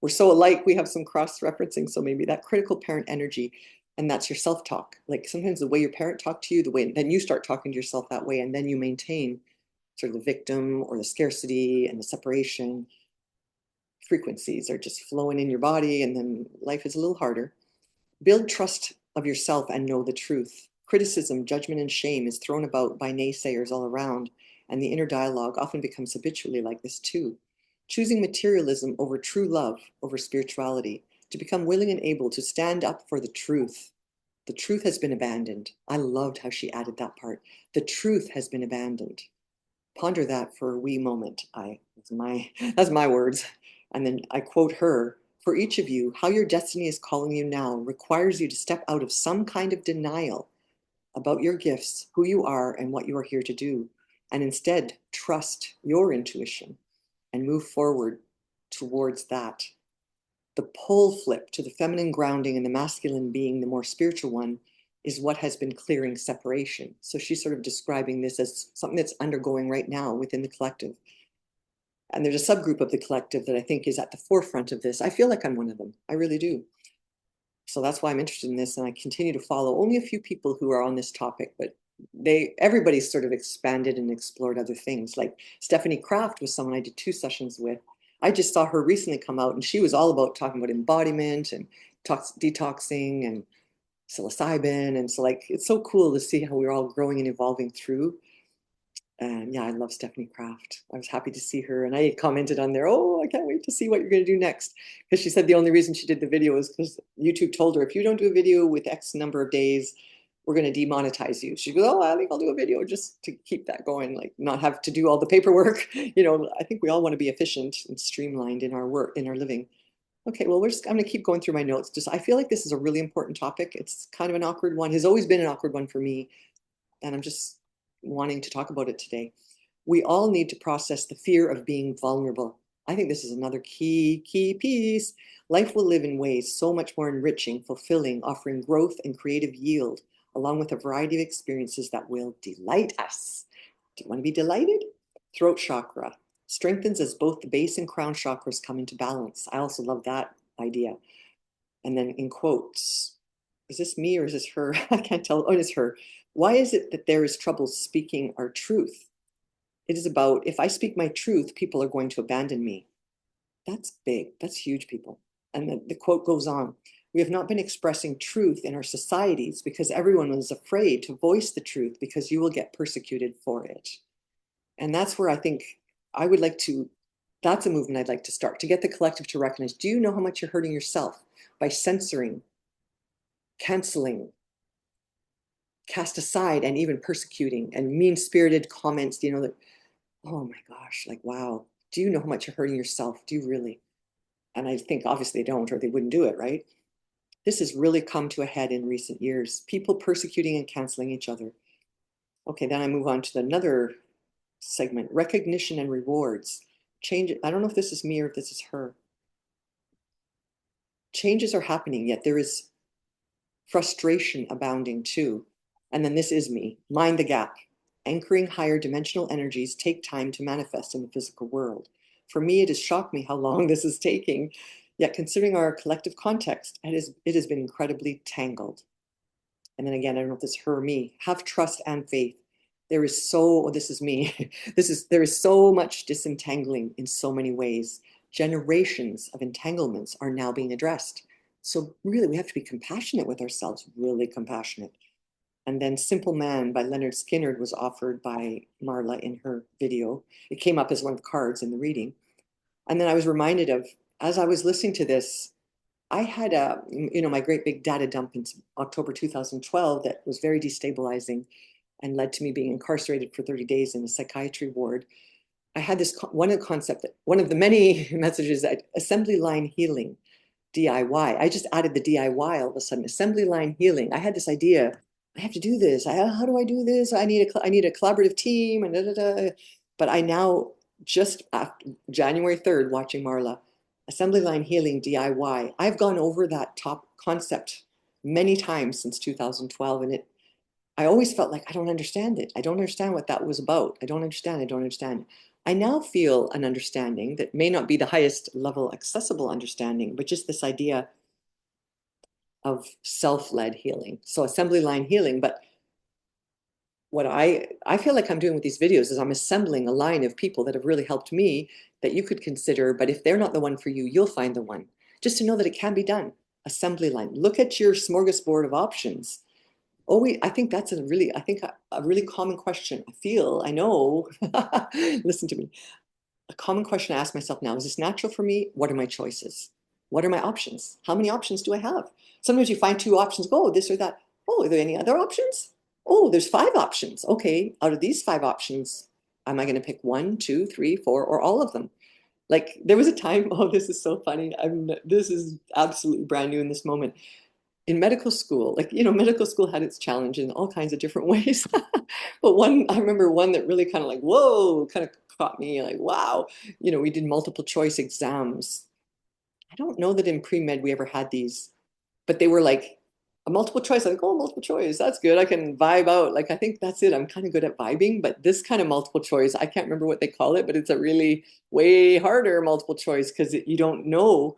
we're so alike, we have some cross-referencing. So maybe that critical parent energy, and that's your self-talk. Like sometimes the way your parent talked to you, the way then you start talking to yourself that way, and then you maintain sort of the victim or the scarcity and the separation frequencies are just flowing in your body, and then life is a little harder. Build trust of yourself and know the truth. Criticism, judgment, and shame is thrown about by naysayers all around, and the inner dialogue often becomes habitually like this too. Choosing materialism over true love, over spirituality, to become willing and able to stand up for the truth. The truth has been abandoned. I loved how she added that part. The truth has been abandoned. Ponder that for a wee moment. That's my words. And then I quote her, for each of you, how your destiny is calling you now requires you to step out of some kind of denial about your gifts, who you are, and what you are here to do, and instead trust your intuition and move forward towards that. The pole flip to the feminine grounding and the masculine being the more spiritual one is what has been clearing separation. So she's sort of describing this as something that's undergoing right now within the collective. And there's a subgroup of the collective that I think is at the forefront of this. I feel like I'm one of them. I really do. So that's why I'm interested in this, and I continue to follow only a few people who are on this topic, but everybody's sort of expanded and explored other things. Like Stephanie Kraft was someone I did 2 sessions with. I just saw her recently come out, and she was all about talking about embodiment and detoxing and psilocybin. And so like it's so cool to see how we're all growing and evolving through. And yeah, I love Stephanie Kraft. I was happy to see her, and I commented on there, oh, I can't wait to see what you're going to do next. Because she said the only reason she did the video is because YouTube told her, if you don't do a video with X number of days, we're going to demonetize you. She goes, oh, I think I'll do a video just to keep that going, like not have to do all the paperwork. I think we all want to be efficient and streamlined in our work, in our living. Okay, well, I'm going to keep going through my notes. Just I feel like this is a really important topic. It's kind of an awkward one, has always been an awkward one for me, and I'm just wanting to talk about it today. We all need to process the fear of being vulnerable. I think this is another key piece. Life will live in ways so much more enriching, fulfilling, offering growth and creative yield, along with a variety of experiences that will delight us. Do you want to be delighted? Throat chakra strengthens as both the base and crown chakras come into balance. I also love that idea. And then in quotes, is this me or is this her? I can't tell. Oh, it is her. Why is it that there is trouble speaking our truth? It is about, if I speak my truth, people are going to abandon me. That's big. That's huge, people. And the quote goes on. We have not been expressing truth in our societies because everyone was afraid to voice the truth because you will get persecuted for it. And that's where I think I would like to, that's a movement I'd like to start, to get the collective to recognize, do you know how much you're hurting yourself by censoring, canceling, cast aside, and even persecuting and mean-spirited comments, that, oh my gosh, like, wow, do you know how much you're hurting yourself? Do you really? And I think obviously they don't, or they wouldn't do it, right? This has really come to a head in recent years. People persecuting and canceling each other. Okay, then I move on to another segment, recognition and rewards. Change. I don't know if this is me or if this is her. Changes are happening, yet there is frustration abounding too. And then this is me. Mind the gap. Anchoring higher dimensional energies take time to manifest in the physical world. For me, it has shocked me how long this is taking. Yet considering our collective context, it has been incredibly tangled. And then again, I don't know if this is her or me. Have trust and faith. There is so, oh, this is me. There is so much disentangling in so many ways. Generations of entanglements are now being addressed. So really, we have to be compassionate with ourselves, really compassionate. And then Simple Man by Leonard Skinner was offered by Marla in her video. It came up as one of the cards in the reading. And then I was reminded of, as I was listening to this, I had my great big data dump in October 2012 that was very destabilizing and led to me being incarcerated for 30 days in a psychiatry ward. I had this one of the concept that one of the many messages that assembly line healing, DIY. I just added the DIY all of a sudden, assembly line healing. I had this idea, I have to do this. How do I do this? I need a collaborative team and da, da, da. But I now just after January 3rd watching Marla, assembly line healing DIY. I've gone over that top concept many times since 2012 and I always felt like I don't understand it. I don't understand what that was about. I don't understand. I don't understand. I now feel an understanding that may not be the highest level accessible understanding, but just this idea of self-led healing. So assembly line healing, but what I feel like I'm doing with these videos is I'm assembling a line of people that have really helped me that you could consider, but if they're not the one for you, you'll find the one. Just to know that it can be done. Assembly line. Look at your smorgasbord of options. Oh, wait, I think that's a really common question. I know, listen to me. A common question I ask myself now, is this natural for me? What are my choices? What are my options? How many options do I have? Sometimes you find two options, go, this or that. Oh, are there any other options? Oh, there's five options. Okay, out of these five options, am I going to pick one, two, three, four, or all of them? Like there was a time, oh, this is so funny. This is absolutely brand new in this moment in medical school, like, medical school had its challenge in all kinds of different ways. But I remember one that really kind of like, whoa, kind of caught me like, wow. We did multiple choice exams. I don't know that in pre-med we ever had these, but they were like a multiple choice. Like, oh, multiple choice, that's good. I can vibe out. Like, I think that's it. I'm kind of good at vibing, but this kind of multiple choice, I can't remember what they call it, but it's a really way harder multiple choice because you don't know.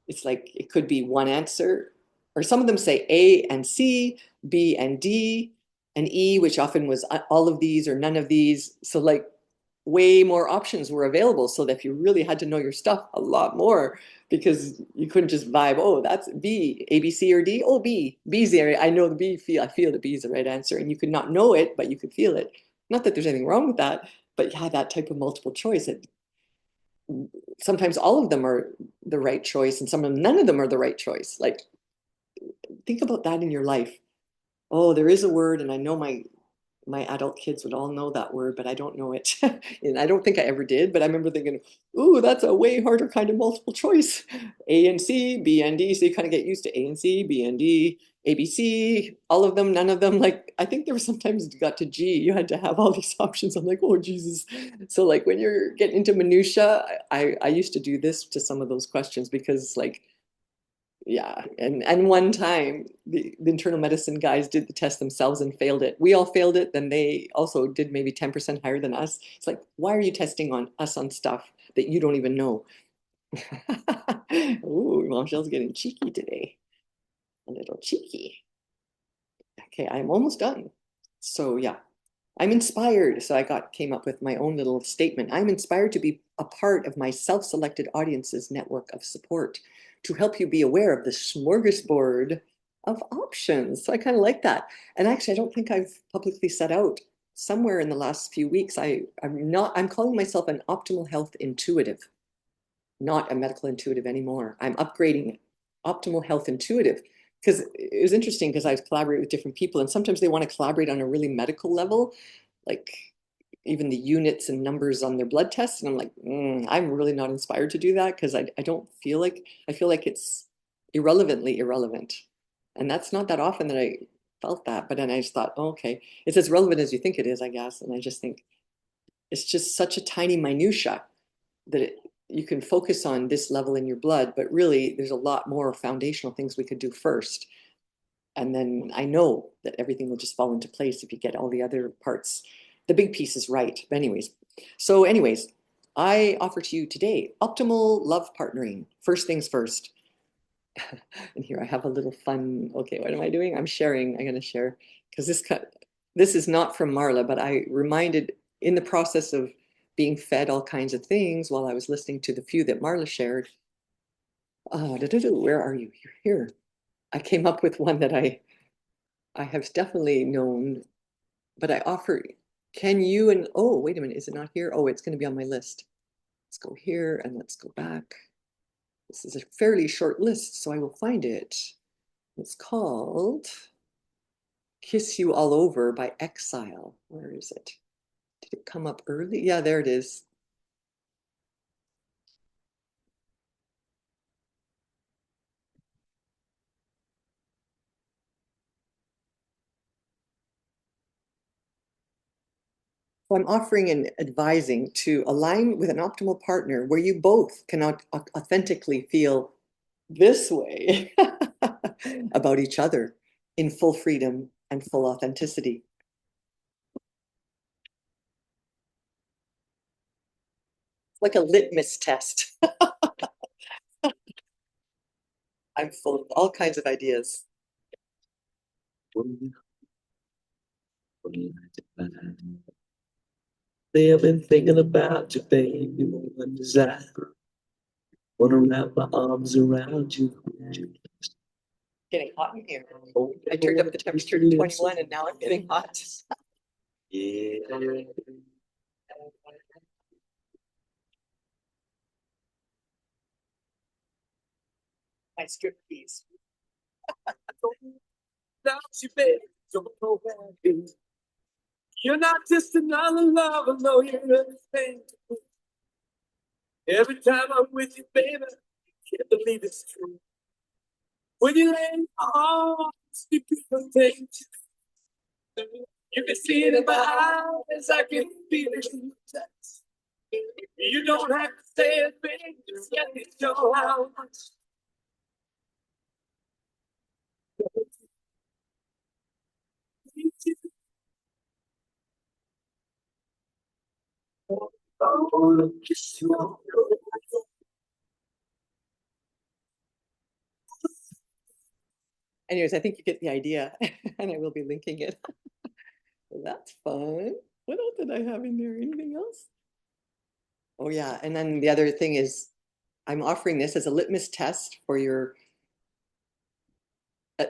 It's like it could be one answer, or some of them say A and C, B and D, and E, which often was all of these or none of these. So like way more options were available so that if you really had to know your stuff a lot more because you couldn't just vibe, oh, that's B, A, B, C, or D. Oh, B. B's the area. I know the B, I feel the B is the right answer. And you could not know it, but you could feel it. Not that there's anything wrong with that, but yeah, that type of multiple choice. Sometimes all of them are the right choice and some of them, none of them are the right choice. Like, think about that in your life. Oh, there is a word, and I know my adult kids would all know that word, but I don't know it. And I don't think I ever did, but I remember thinking, ooh, that's a way harder kind of multiple choice. A and C, B and D. So you kind of get used to A and C, B and D, A, B, C, all of them, none of them. Like, I think there was sometimes you got to G, you had to have all these options. I'm like, oh, Jesus. So like when you're getting into minutia, I used to do this to some of those questions because like, yeah, and one time the internal medicine guys did the test themselves and failed it. We all failed it, then they also did maybe 10% higher than us. It's like, why are you testing on us on stuff that you don't even know? Ooh, Michelle's getting cheeky today. A little cheeky. Okay, I'm almost done. So yeah, I'm inspired. So came up with my own little statement. I'm inspired to be a part of my self-selected audience's network of support to help you be aware of the smorgasbord of options. So I kind of like that. And actually, I don't think I've publicly set out somewhere in the last few weeks. I'm calling myself an optimal health intuitive, not a medical intuitive anymore. I'm upgrading it. Optimal health intuitive. Because it was interesting because I collaborate with different people and sometimes they want to collaborate on a really medical level, like even the units and numbers on their blood tests. And I'm like, I'm really not inspired to do that because I don't feel like, I feel like it's irrelevantly irrelevant. And that's not that often that I felt that. But then I just thought, oh, okay, it's as relevant as you think it is, I guess. And I just think it's just such a tiny minutia that you can focus on this level in your blood, but really there's a lot more foundational things we could do first. And then I know that everything will just fall into place if you get all the other parts, the big pieces right. But anyways, I offer to you today optimal love partnering. First things first. And here I have a little fun. Okay, what am I doing? I'm sharing. I'm going to share because this is not from Marla, but I reminded in the process of being fed all kinds of things while I was listening to the few that Marla shared. Where are you? You're here. I came up with one that I have definitely known, but I offer. Can you and oh, wait a minute, is it not here? Oh, it's going to be on my list. Let's go here and let's go back. This is a fairly short list, so I will find it. It's called Kiss You All Over by Exile. Where is it? Did it come up early? Yeah, there it is. So I'm offering and advising to align with an optimal partner where you both can authentically feel this way about each other in full freedom and full authenticity. It's like a litmus test. I'm full of all kinds of ideas. They have been thinking about you, baby, one desire. Wanna wrap my arms around you. Getting hot in here. I turned up the temperature to 21 and now I'm getting hot. Yeah. My strip piece. You're not just another lover, no, you're everything. Every time I'm with you, baby, I can't believe it's true. When you lay in my arms, you can take you can see it in my eyes, I can feel it in your touch. You don't have to say it, baby, just let me show how much. Oh, kiss you all. Anyways, I think you get the idea, and I will be linking it. That's fun. What else did I have in there? Anything else? Oh, yeah. And then the other thing is, I'm offering this as a litmus test for your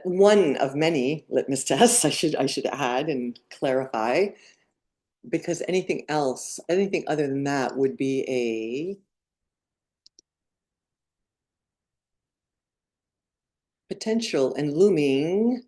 one of many litmus tests. I should add and clarify because anything else, anything other than that would be a potential and looming.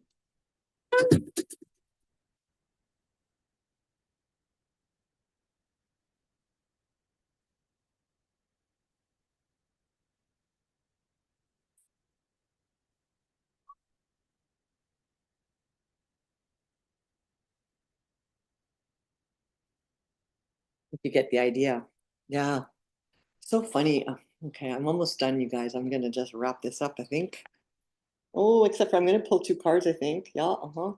If you get the idea. Yeah. So funny. Okay, I'm almost done, you guys. I'm gonna just wrap this up, I think. Oh, except for I'm gonna pull two cards, I think. Yeah, uh-huh.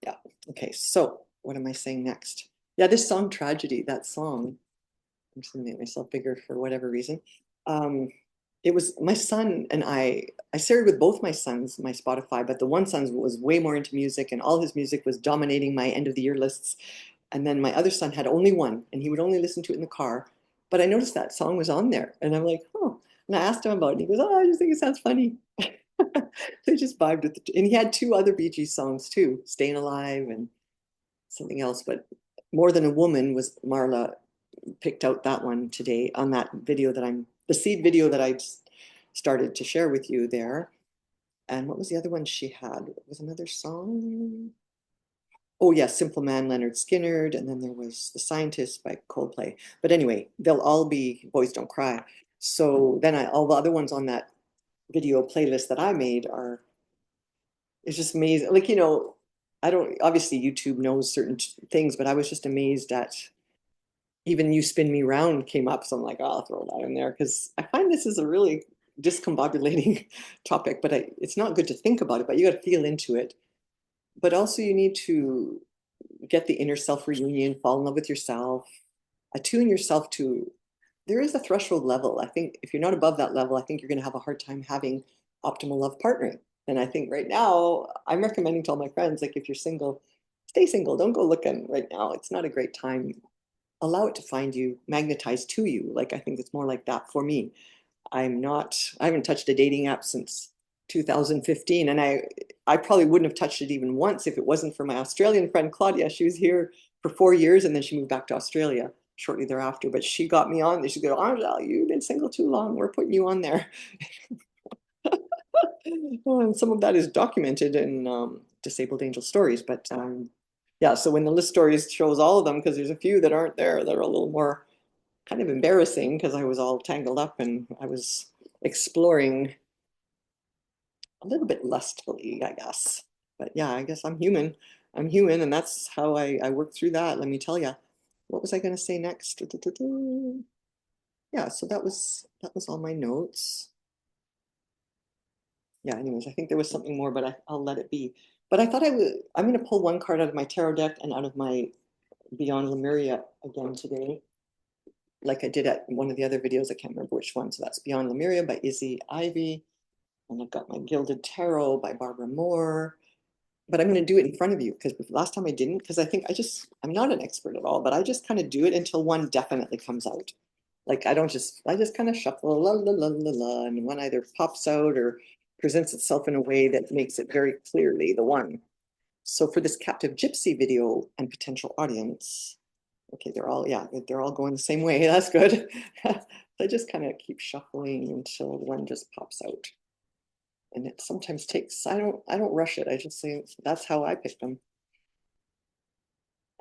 Yeah. Okay, so what am I saying next? Yeah, this song Tragedy, that song. I'm just gonna make myself bigger for whatever reason. Um, it was my son and I shared with both my sons my Spotify, but the one son was way more into music and all his music was dominating my end of the year lists. And then my other son had only one and he would only listen to it in the car. But I noticed that song was on there and I'm like, oh, and I asked him about it. And he goes, oh, I just think it sounds funny. So he just vibed with it. And he had two other Bee Gees songs too, Staying Alive and something else. But More Than a Woman was Marla picked out that one today on that video that the seed video that I started to share with you there. And what was the other one she had? It was another song. Oh yeah, Simple Man, Leonard Skinnerd, and then there was The Scientist by Coldplay. But anyway, they'll all be Boys Don't Cry. So then all the other ones on that video playlist that I made are It's just amazing. Like, you know, I don't, obviously YouTube knows certain things, but I was just amazed at even You Spin Me Round came up. So I'm like, oh, I'll throw that in there because I find this is a really discombobulating topic, but it's not good to think about it, but you got to feel into it. But also you need to get the inner self reunion, fall in love with yourself, attune yourself to, there is a threshold level. I think if you're not above that level, I think you're going to have a hard time having optimal love partnering. And I think right now, I'm recommending to all my friends, like if you're single, stay single. Don't go looking right now. It's not a great time. Allow it to find you, magnetize to you. Like I think it's more like that for me. I haven't touched a dating app since 2015. And I probably wouldn't have touched it even once if it wasn't for my Australian friend, Claudia. She was here for 4 years and then she moved back to Australia shortly thereafter. But she got me on there. She goes, Angel, you've been single too long. We're putting you on there. Well, and some of that is documented in Disabled Angel Stories. But yeah, so when the list stories shows all of them, because there's a few that aren't there that are a little more kind of embarrassing because I was all tangled up and I was exploring a little bit lustfully, I guess. But yeah, I guess I'm human. I'm human, and that's how I work through that. Let me tell you. What was I going to say next? Yeah, so that was all my notes. Yeah, anyways, I think there was something more, but I'll let it be. But I thought I'm going to pull one card out of my tarot deck and out of my Beyond Lemuria again today, like I did at one of the other videos. I can't remember which one. So that's Beyond Lemuria by Izzy Ivy. And I've got my Gilded Tarot by Barbara Moore. But I'm going to do it in front of you because last time I didn't, because I think I'm not an expert at all, but I just kind of do it until one definitely comes out. Like I just kind of shuffle, la, la, la, la, la, and one either pops out or presents itself in a way that makes it very clearly the one. So for this Captive Gypsy video and potential audience, okay, they're all going the same way. That's good. I just kind of keep shuffling until one just pops out. And it sometimes takes, I don't rush it. I just say that's how I pick them.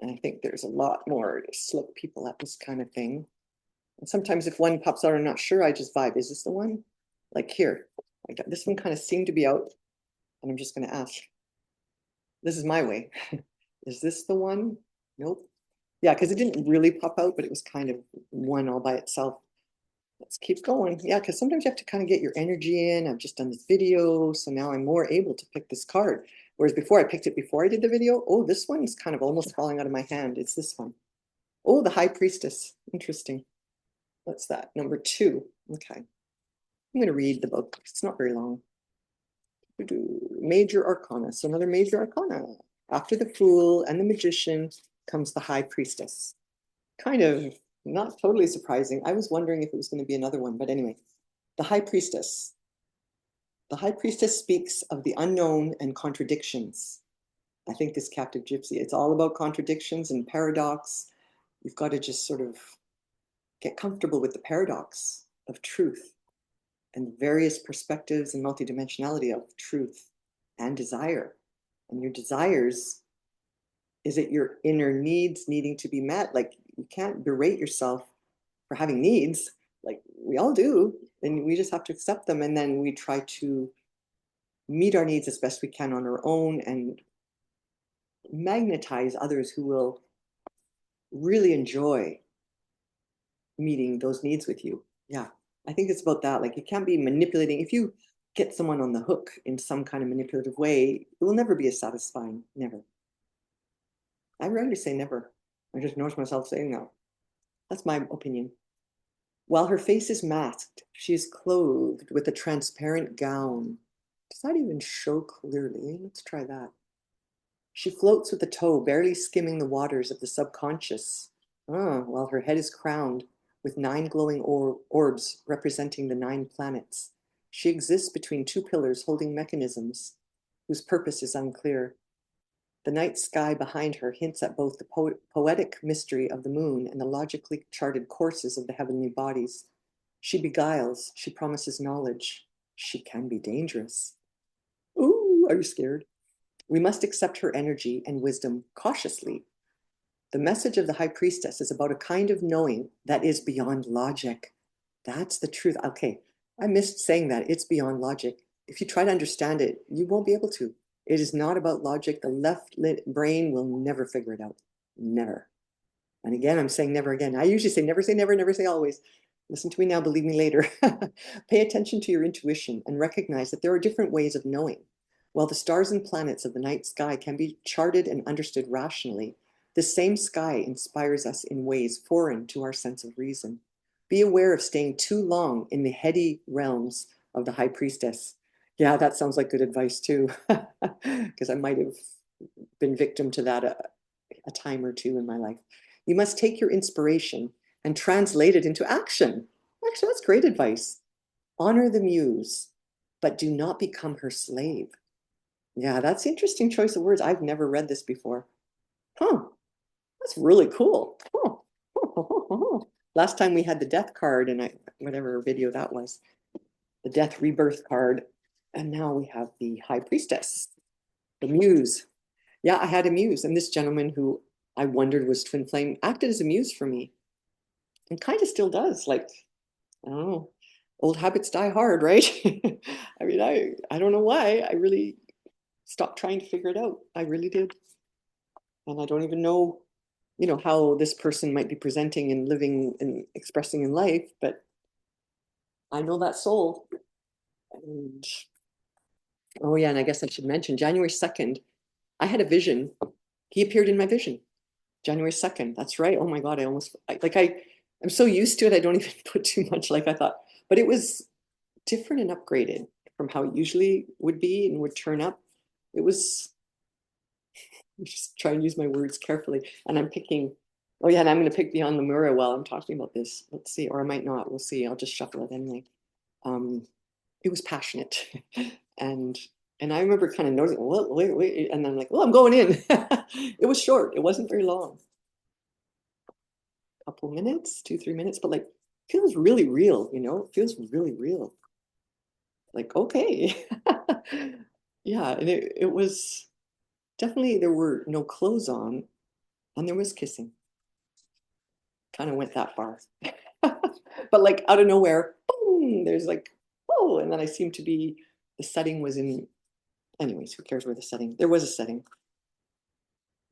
And I think there's a lot more slick people at this kind of thing. And sometimes if one pops out, I'm not sure, I just vibe. Is this the one? Like here, I got this one kind of seemed to be out, and I'm just going to ask. This is my way. Is this the one? Nope. Yeah, because it didn't really pop out, but it was kind of one all by itself. Let's keep going. Yeah, because sometimes you have to kind of get your energy in. I've just done this video, so now I'm more able to pick this card. Whereas before I picked it before I did the video, oh, this one is kind of almost falling out of my hand. It's this one. Oh, the High Priestess. Interesting. What's that? Number 2. Okay. I'm going to read the book. It's not very long. Major Arcana. So another Major Arcana. After the Fool and the Magician comes the High Priestess. Kind of not totally surprising. I was wondering if it was going to be another one, but anyway, the High Priestess. The High Priestess speaks of the unknown and contradictions. I think this Captive Gypsy, it's all about contradictions and paradox. You've got to just sort of get comfortable with the paradox of truth and the various perspectives and multidimensionality of truth and desire. And your desires, is it your inner needs needing to be met? Like you can't berate yourself for having needs. Like we all do, and we just have to accept them. And then we try to meet our needs as best we can on our own and magnetize others who will really enjoy meeting those needs with you. Yeah, I think it's about that. Like you can't be manipulating. If you get someone on the hook in some kind of manipulative way, it will never be as satisfying. Never. I rarely say never. I just notice myself saying that. That's my opinion. While her face is masked, she is clothed with a transparent gown. Does that even show clearly? Let's try that. She floats with a toe barely skimming the waters of the subconscious, while her head is crowned with 9 glowing orbs representing the 9 planets. She exists between 2 pillars holding mechanisms whose purpose is unclear. The night sky behind her hints at both the poetic mystery of the moon and the logically charted courses of the heavenly bodies. She beguiles, she promises knowledge. She can be dangerous. Ooh, are you scared? We must accept her energy and wisdom cautiously. The message of the High Priestess is about a kind of knowing that is beyond logic. That's the truth. Okay, I missed saying that. It's beyond logic. If you try to understand it, you won't be able to. It is not about logic. The left brain will never figure it out. Never. And again, I'm saying never again. I usually say never, never say always. Listen to me now, believe me later. Pay attention to your intuition and recognize that there are different ways of knowing. While the stars and planets of the night sky can be charted and understood rationally, the same sky inspires us in ways foreign to our sense of reason. Be aware of staying too long in the heady realms of the high priestess. Yeah, that sounds like good advice too, because I might have been victim to that a time or two in my life. You must take your inspiration and translate it into action. Actually, that's great advice. Honor the muse, but do not become her slave. Yeah, that's interesting choice of words. I've never read this before. Huh, that's really cool. Huh. Last time we had the death card and whatever video that was, the death rebirth card. And now we have the high priestess, the muse. Yeah, I had a muse. And this gentleman who I wondered was twin flame acted as a muse for me and kind of still does. Like, I don't know, old habits die hard, right? I mean, I don't know why. I really stopped trying to figure it out. I really did. And I don't even know, how this person might be presenting and living and expressing in life, but I know that soul. And oh yeah, and I guess I should mention January 2nd, I had a vision. He appeared in my vision. January 2nd. That's right. Oh my God, I'm so used to it, I don't even put too much like I thought. But it was different and upgraded from how it usually would be and would turn up. It was, I'm just trying to use my words carefully. And I'm picking, oh yeah, and I'm going to pick Beyond the Mirror while I'm talking about this. Let's see, or I might not. We'll see. I'll just shuffle it anyway. It was passionate. and and I remember kind of noticing, well, wait, and I'm like, well, I'm going in. It was short. It wasn't very long. A couple minutes, 2-3 minutes, but like feels really real, it feels really real. Like, okay. Yeah, and it was definitely, there were no clothes on and there was kissing. Kind of went that far. But like out of nowhere, boom, there's like, oh, and then I seemed to be, the setting was in, anyways, who cares where the setting, there was a setting.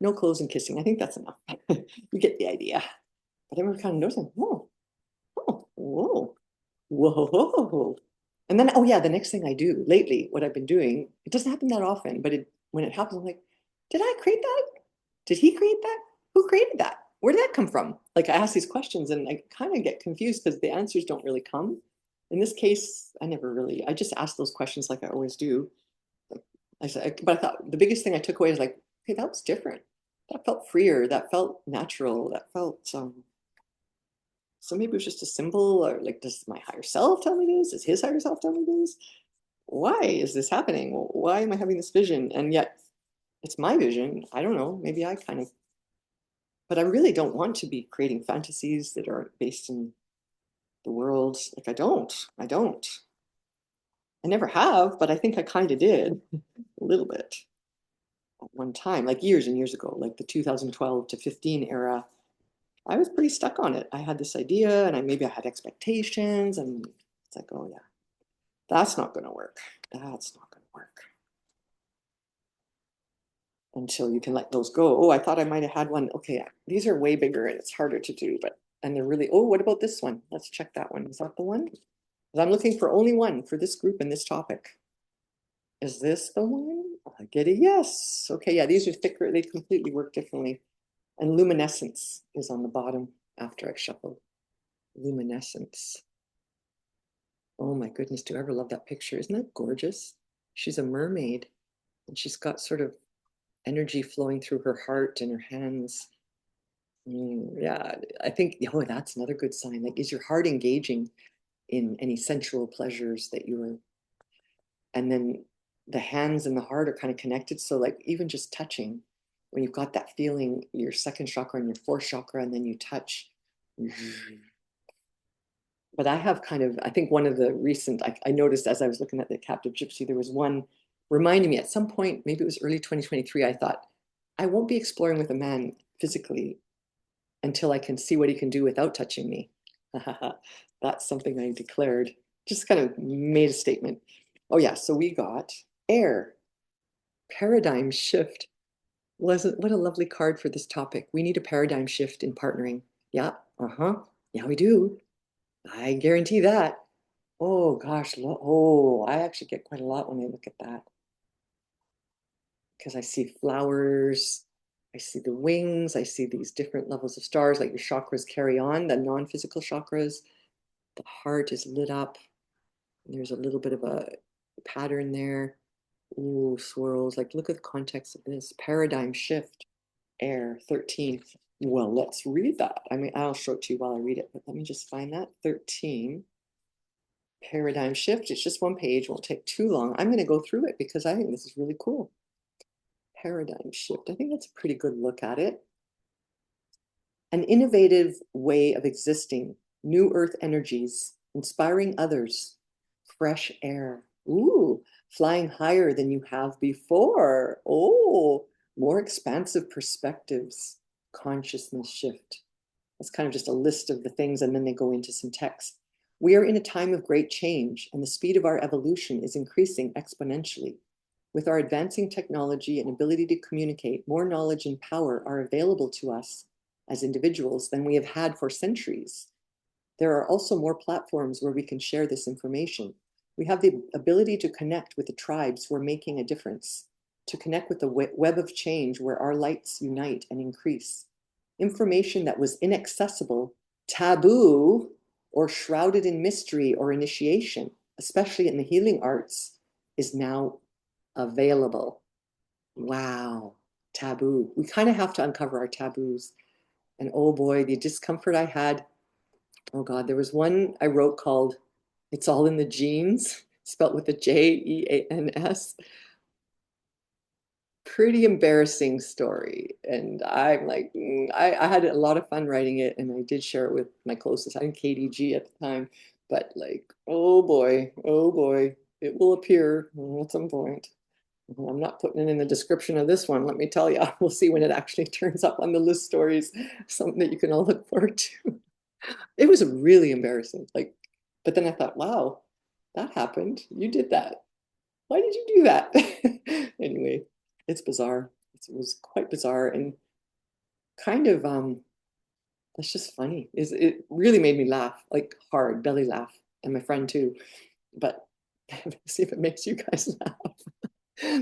No clothes and kissing. I think that's enough. You get the idea. But I remember kind of noticing, whoa, oh, whoa, whoa. And then, oh yeah, the next thing I do lately, what I've been doing, it doesn't happen that often, but when it happens, I'm like, did I create that? Did he create that? Who created that? Where did that come from? Like I ask these questions and I kind of get confused because the answers don't really come. In this case, I just ask those questions like I always do. I said, but I thought the biggest thing I took away is like, hey, that was different. That felt freer. That felt natural. That felt so maybe it was just a symbol, or like, does my higher self tell me this? Does his higher self tell me this? Why is this happening? Why am I having this vision? And yet it's my vision. I don't know. Maybe I kind of, but I really don't want to be creating fantasies that are based in the world. Like I never have, but I think I kind of did a little bit at one time, like years and years ago, like the 2012 to 15 era. I was pretty stuck on it. I had this idea and maybe I had expectations and it's like, oh yeah, that's not going to work. That's not going to work. Until you can let those go. Oh, I thought I might have had one. Okay, these are way bigger and it's harder to do, and they're really, oh, what about this one? Let's check that one. Is that the one? I'm looking for only one for this group and this topic. Is this the one? I get a yes. Okay, yeah, these are thicker. They completely work differently. And luminescence is on the bottom after I shuffle. Luminescence. Oh my goodness, do you ever love that picture? Isn't that gorgeous? She's a mermaid and she's got sort of energy flowing through her heart and her hands. Yeah, I think, oh, that's another good sign. Like, is your heart engaging in any sensual pleasures that you are? And then the hands and the heart are kind of connected. So like even just touching, when you've got that feeling, your second chakra and your fourth chakra, and then you touch. But I have kind of, I think one of the recent, I noticed as I was looking at the Captive Gypsy, there was one reminding me at some point, maybe it was early 2023, I thought, I won't be exploring with a man physically until I can see what he can do without touching me. That's something I declared, just kind of made a statement. Oh yeah, so we got air, Paradigm shift. What a lovely card for this topic. We need a paradigm shift in partnering. Yeah, yeah, we do. I guarantee that. Oh gosh, oh, I actually get quite a lot when I look at that because I see flowers, I see the wings, I see these different levels of stars, like your chakras carry on, the non-physical chakras. The heart is lit up. There's a little bit of a pattern there. Ooh, swirls. Like, look at the context of this. Paradigm shift, air, 13. Well, let's read that. I mean, I'll show it to you while I read it, but let me just find that. 13. Paradigm shift. It's just one page. Won't take too long. I'm going to go through it because I think this is really cool. Paradigm shift. I think that's a pretty good look at it. An innovative way of existing, new earth energies, inspiring others, fresh air. Ooh, flying higher than you have before. Oh, more expansive perspectives, consciousness shift. It's kind of just a list of the things, and then they go into some text. We are in a time of great change, and the speed of our evolution is increasing exponentially. With our advancing technology and ability to communicate, more knowledge and power are available to us as individuals than we have had for centuries. There are also more platforms where we can share this information. We have the ability to connect with the tribes who are making a difference, to connect with the web of change where our lights unite and increase. Information that was inaccessible, taboo, or shrouded in mystery or initiation, especially in the healing arts, is now available. Wow, taboo. We kind of have to uncover our taboos. And oh boy, the discomfort I had. Oh God, there was one I wrote called It's All in the Genes, spelt with a Jeans. Pretty embarrassing story. And I'm like, I had a lot of fun writing it, and I did share it with my closest, I think KDG at the time. But like, oh boy, it will appear at some point. I'm not putting it in the description of this one, let me tell you. We'll see when it actually turns up on the list stories, something that you can all look forward to. It was really embarrassing. Like, but then I thought, wow, that happened. You did that. Why did you do that? Anyway, it's bizarre. It was quite bizarre and kind of that's just funny. It really made me laugh, like hard, belly laugh, and my friend too. But see if it makes you guys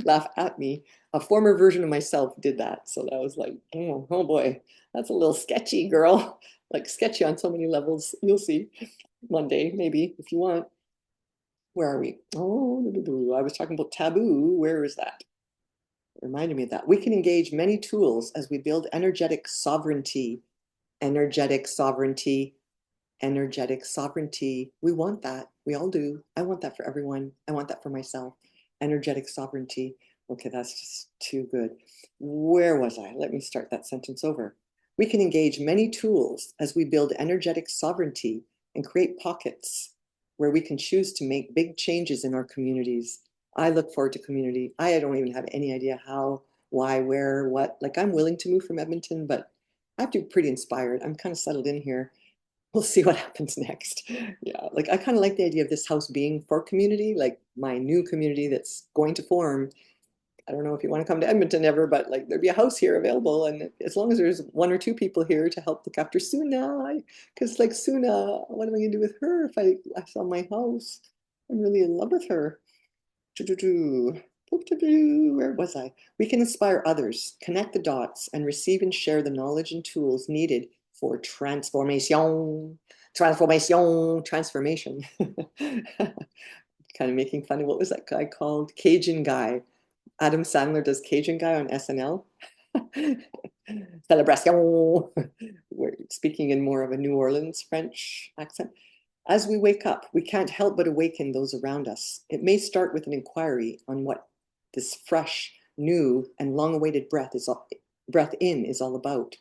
laugh at me. A former version of myself did that, so that was like, oh boy, that's a little sketchy, girl. Like sketchy on so many levels. You'll see one day, maybe, if you want. Where are we? Oh, I was talking about taboo. Where is that? It reminded me of that. We can engage many tools as we build energetic sovereignty. Energetic sovereignty. Energetic sovereignty. We want that. We all do. I want that for everyone. I want that for myself. Energetic sovereignty. Okay, that's just too good. Where was I? Let me start that sentence over. We can engage many tools as we build energetic sovereignty and create pockets where we can choose to make big changes in our communities. I look forward to community. I don't even have any idea how, why, where, what. Like, I'm willing to move from Edmonton, but I have to be pretty inspired. I'm kind of settled in here. We'll see what happens next. Yeah, like I kind of like the idea of this house being for community, like my new community that's going to form. I don't know if you want to come to Edmonton ever, but like there'd be a house here available, and as long as there's one or two people here to help look after Suna, because like Suna, what am I gonna do with her if I sell my house? I'm really in love with her. Where was I? We can inspire others, connect the dots, and receive and share the knowledge and tools needed for transformation. Transformation. Kind of making fun of what was that guy called? Cajun Guy. Adam Sandler does Cajun Guy on SNL. Celebration. We're speaking in more of a New Orleans French accent. As we wake up, we can't help but awaken those around us. It may start with an inquiry on what this fresh, new, and long-awaited breath in is all about.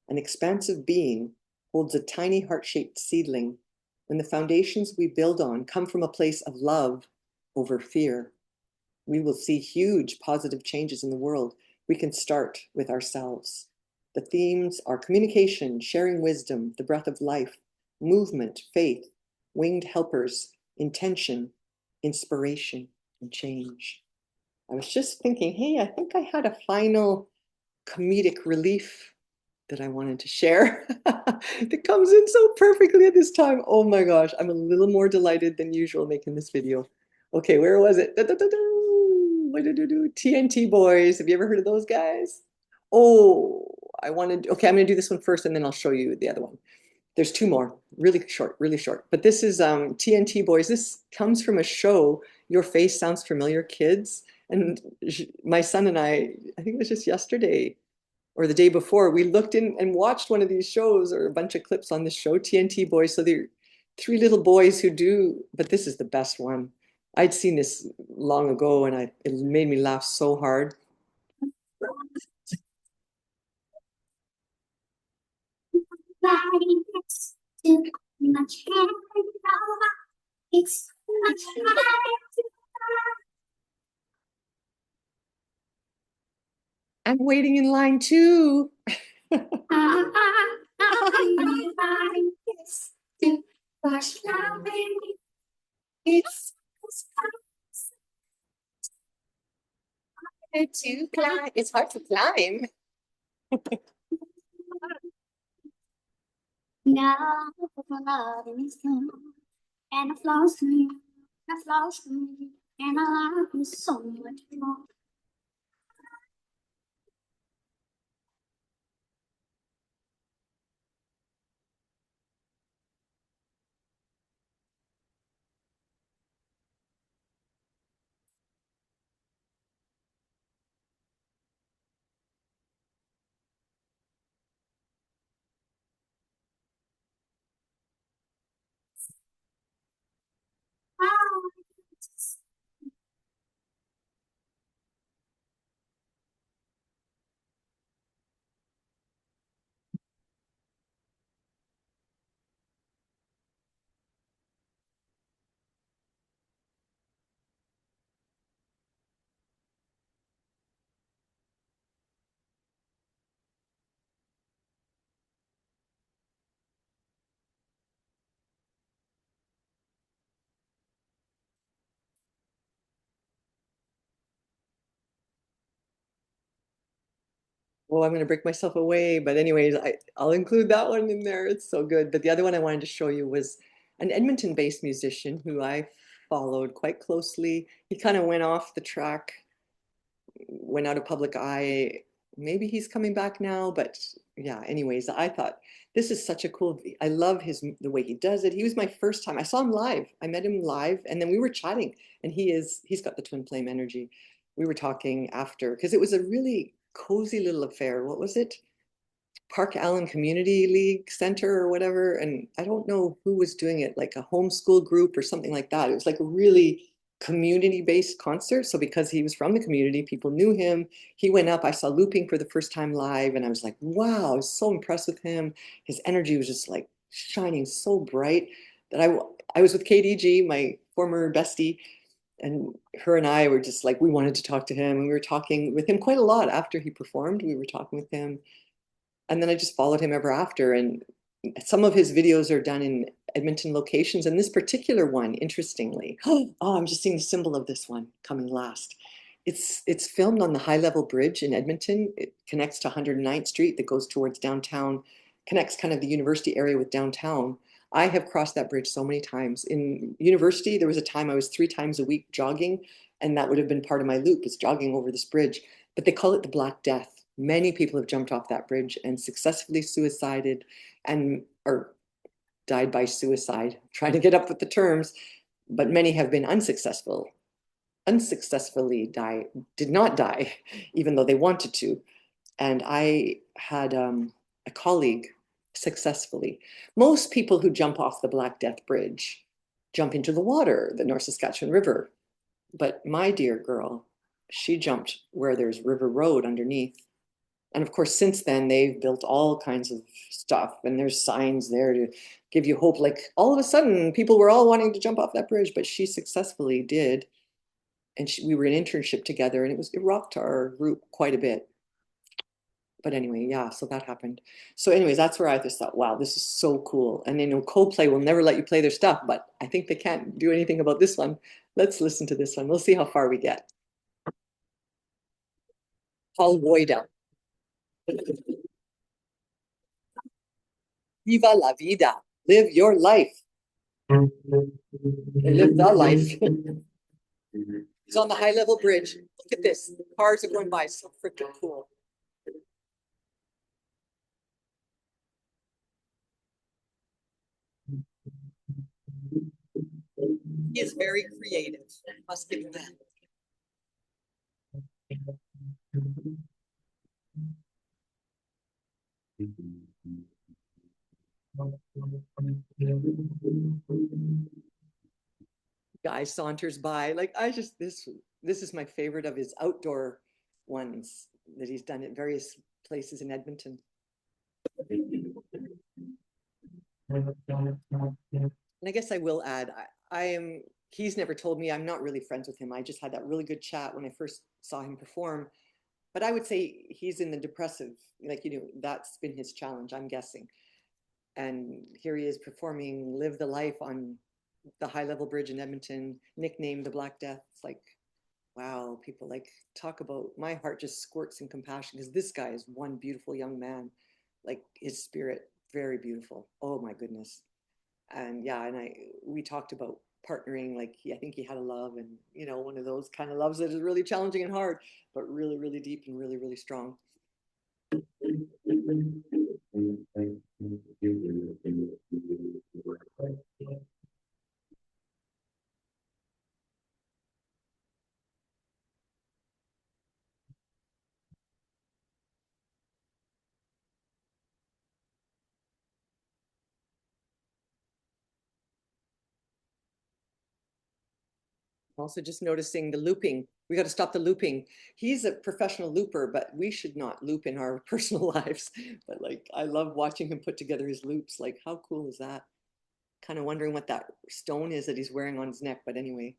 An expansive being holds a tiny heart-shaped seedling. When the foundations we build on come from a place of love over fear, we will see huge positive changes in the world. We can start with ourselves. The themes are communication, sharing wisdom, the breath of life, movement, faith, winged helpers, intention, inspiration, and change. I was just thinking, hey, I think I had a final comedic relief that I wanted to share that comes in so perfectly at this time. Oh my gosh, I'm a little more delighted than usual making this video. Okay, where was it? Da, da, da, da. What did I do? TNT Boys. Have you ever heard of those guys? Oh, I wanted, okay, I'm gonna do this one first and then I'll show you the other one. There's two more, really short, really short. But this is TNT Boys. This comes from a show, Your Face Sounds Familiar, Kids. And my son and I think it was just yesterday or the day before, we looked in and watched one of these shows or a bunch of clips on this show, TNT Boys. So they're three little boys who do, but this is the best one. I'd seen this long ago and it made me laugh so hard. It's too much hair. It's too much hair. I'm waiting in line too. It's hard to climb. It's hard to climb. Now, love is gone, and I've lost me, and I love you so much more. Well, I'm going to break myself away. But anyways, I'll include that one in there. It's so good. But the other one I wanted to show you was an Edmonton-based musician who I followed quite closely. He kind of went off the track, went out of public eye. Maybe he's coming back now, but yeah, anyways, I thought this is such a cool, I love the way he does it. He was my first time. I saw him live. I met him live and then we were chatting and he's got the twin flame energy. We were talking after because it was a really cozy little affair. What was it? Park Allen Community League Center or whatever. And I don't know who was doing it, like a homeschool group or something like that. It was like a really community-based concert. So because he was from the community, people knew him. He went up. I saw Looping for the first time live, and I was like, wow, I was so impressed with him. His energy was just like shining so bright that I was with KDG, my former bestie, and her and I were just like, we wanted to talk to him, and we were talking with him quite a lot after he performed. We were talking with him and then I just followed him ever after. And some of his videos are done in Edmonton locations. And this particular one, interestingly, oh, I'm just seeing the symbol of this one coming last. It's filmed on the High Level Bridge in Edmonton. It connects to 109th Street that goes towards downtown, connects kind of the university area with downtown. I have crossed that bridge so many times. In university, there was a time I was 3 times a week jogging, and that would have been part of my loop, is jogging over this bridge. But they call it the Black Death. Many people have jumped off that bridge and successfully suicided and or died by suicide, trying to get up with the terms, but many have been unsuccessfully did not die, even though they wanted to. And I had a colleague successfully. Most people who jump off the Black Death Bridge jump into the water, the North Saskatchewan River. But my dear girl, she jumped where there's River Road underneath. And of course, since then, they've built all kinds of stuff, and there's signs there to give you hope. Like all of a sudden, people were all wanting to jump off that bridge, but she successfully did. And we were in internship together, and it rocked our group quite a bit. But anyway, yeah, so that happened. So anyways, that's where I just thought, wow, this is so cool. And Coldplay will never let you play their stuff, but I think they can't do anything about this one. Let's listen to this one. We'll see how far we get. Alvoida. Viva la vida. Live your life. Live the life. He's on the high level bridge. Look at this. Cars are going by. So freaking cool. He is very creative. Must give him that. Guy saunters by. Like I just this is my favorite of his outdoor ones that he's done at various places in Edmonton. And I guess I will add, I am, he's never told me, I'm not really friends with him. I just had that really good chat when I first saw him perform. But I would say he's in the depressive, like, that's been his challenge, I'm guessing. And here he is performing Live the Life on the high level bridge in Edmonton, nicknamed the Black Death. It's like, wow, people like talk about, my heart just squirts in compassion because this guy is one beautiful young man. Like his spirit, very beautiful. Oh my goodness. And yeah, and we talked about partnering. Like I think he had a love, and one of those kind of loves that is really challenging and hard, but really, really deep and really, really strong. Also, just noticing the looping. We got to stop the looping. He's a professional looper, but we should not loop in our personal lives. But like, I love watching him put together his loops. Like, how cool is that? Kind of wondering what that stone is that he's wearing on his neck. But anyway,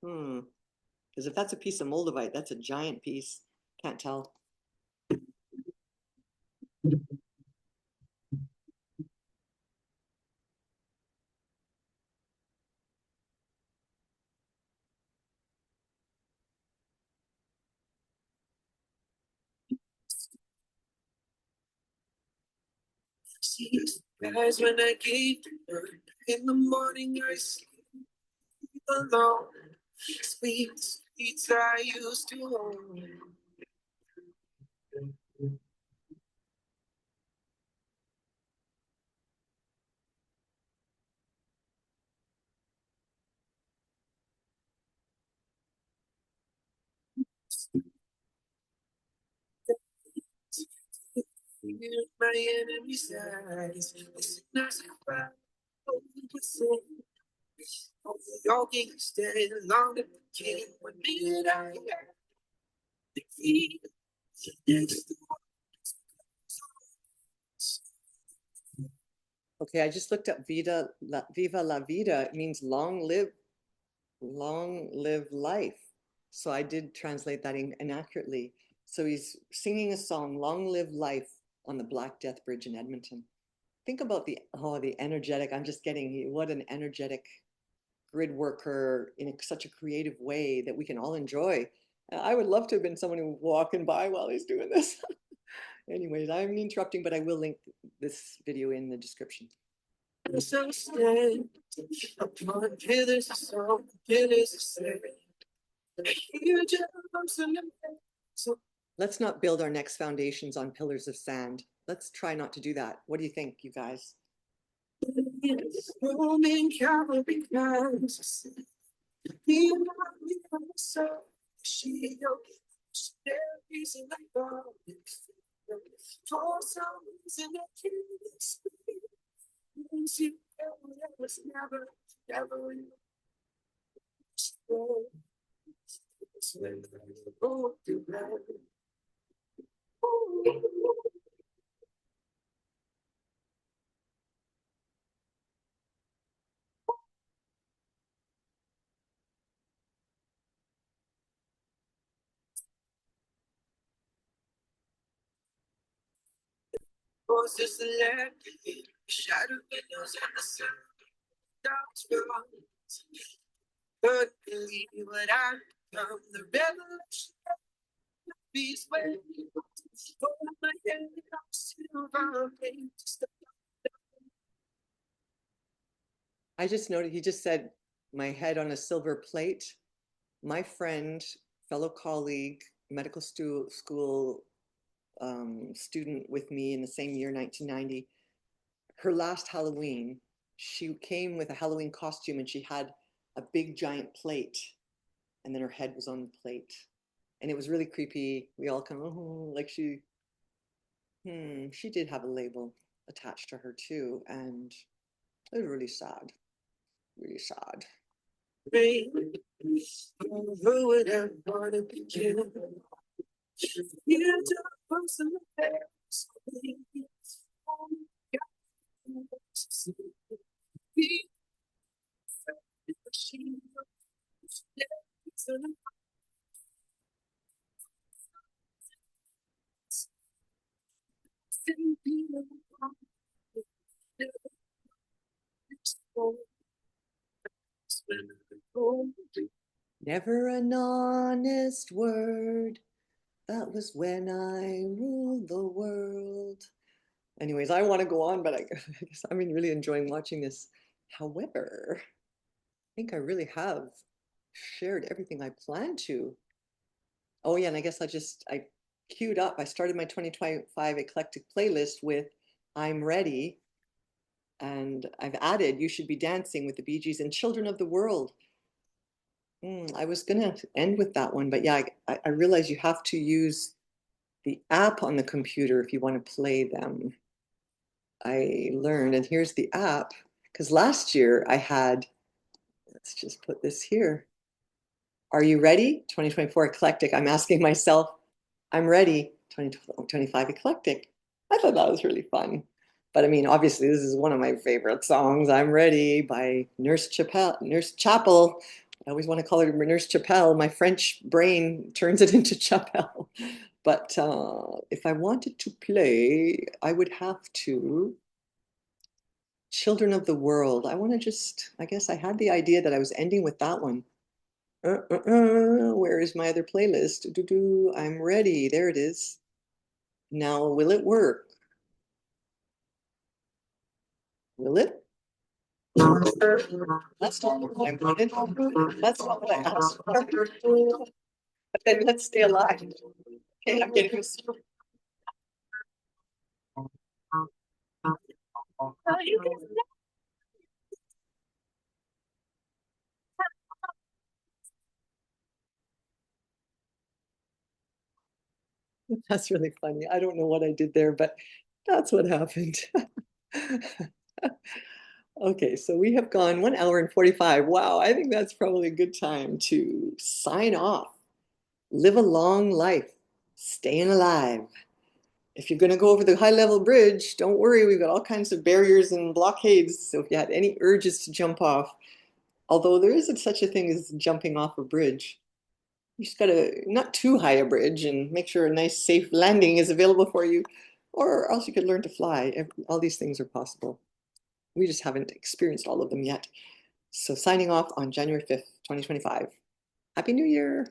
because if that's a piece of moldavite, that's a giant piece. Can't tell. Guys, when I gave to her in the morning, I sleep alone. Sweet sweets I used to hold. My enemy's eyes, listeners cry, y'all can't stand long to begin. When did I defeat? Okay, I just looked up Viva la Vida. It means long live life. So I did translate that inaccurately. So he's singing a song, Long Live Life, on the Black Death Bridge in Edmonton. Think about the energetic, I'm just getting, what an energetic grid worker in such a creative way that we can all enjoy. I would love to have been someone who walking by while he's doing this. Anyways, I'm interrupting, but I will link this video in the description. So stand upon pillars of song, pillars of sand. Let's not build our next foundations on pillars of sand. Let's try not to do that. What do you think, you guys? Roman Calvary comes. She there is a God for some reason I can't explain. She was never just a land, shadow windows and the sun. Doubts gone, but believe what I come, the revelation. I just noted he just said my head on a silver plate. My friend, fellow colleague, medical school student with me in the same year, 1990, her last Halloween, she came with a Halloween costume and she had a big giant plate, and then her head was on the plate. And it was really creepy. We all kind of, oh, like she did have a label attached to her too. And it was really sad, really sad. Never an honest word. That was when I ruled the world. Anyways, I want to go on, but I guess I'm really enjoying watching this. However, I think I really have shared everything I planned to. Oh yeah, and I guess I queued up. I started my 2025 eclectic playlist with I'm Ready, and I've added You Should Be Dancing with the Bee Gees and Children of the World. I was gonna end with that one, but yeah, I realize you have to use the app on the computer if you want to play them. I learned, and here's the app, because last year I had, let's just put this here. Are you ready? 2024 eclectic. I'm asking myself, I'm ready. 2025 eclectic. I thought that was really fun. But I mean, obviously, this is one of my favorite songs. I'm Ready by Nurse Chapel. Nurse Chapel. I always want to call her Nurse Chapel. My French brain turns it into Chapel. But if I wanted to play, I would have to Children of the World. I want to just, I guess I had the idea that I was ending with that one. Where is my other playlist? I'm ready. There it is. Now, will it work? Will it? That's not what I wanted. That's not what I asked for. But then let's stay alive. Okay, I'm getting That's really funny. I don't know what I did there, but that's what happened. Okay, so we have gone 1 hour and 45. Wow, I think that's probably a good time to sign off. Live a long life, staying alive. If you're going to go over the high level bridge, don't worry, we've got all kinds of barriers and blockades. So if you had any urges to jump off, although there isn't such a thing as jumping off a bridge, you just got to not too high a bridge and make sure a nice safe landing is available for you, or else you could learn to fly. All these things are possible. We just haven't experienced all of them yet. So signing off on January 5th, 2025. Happy New Year.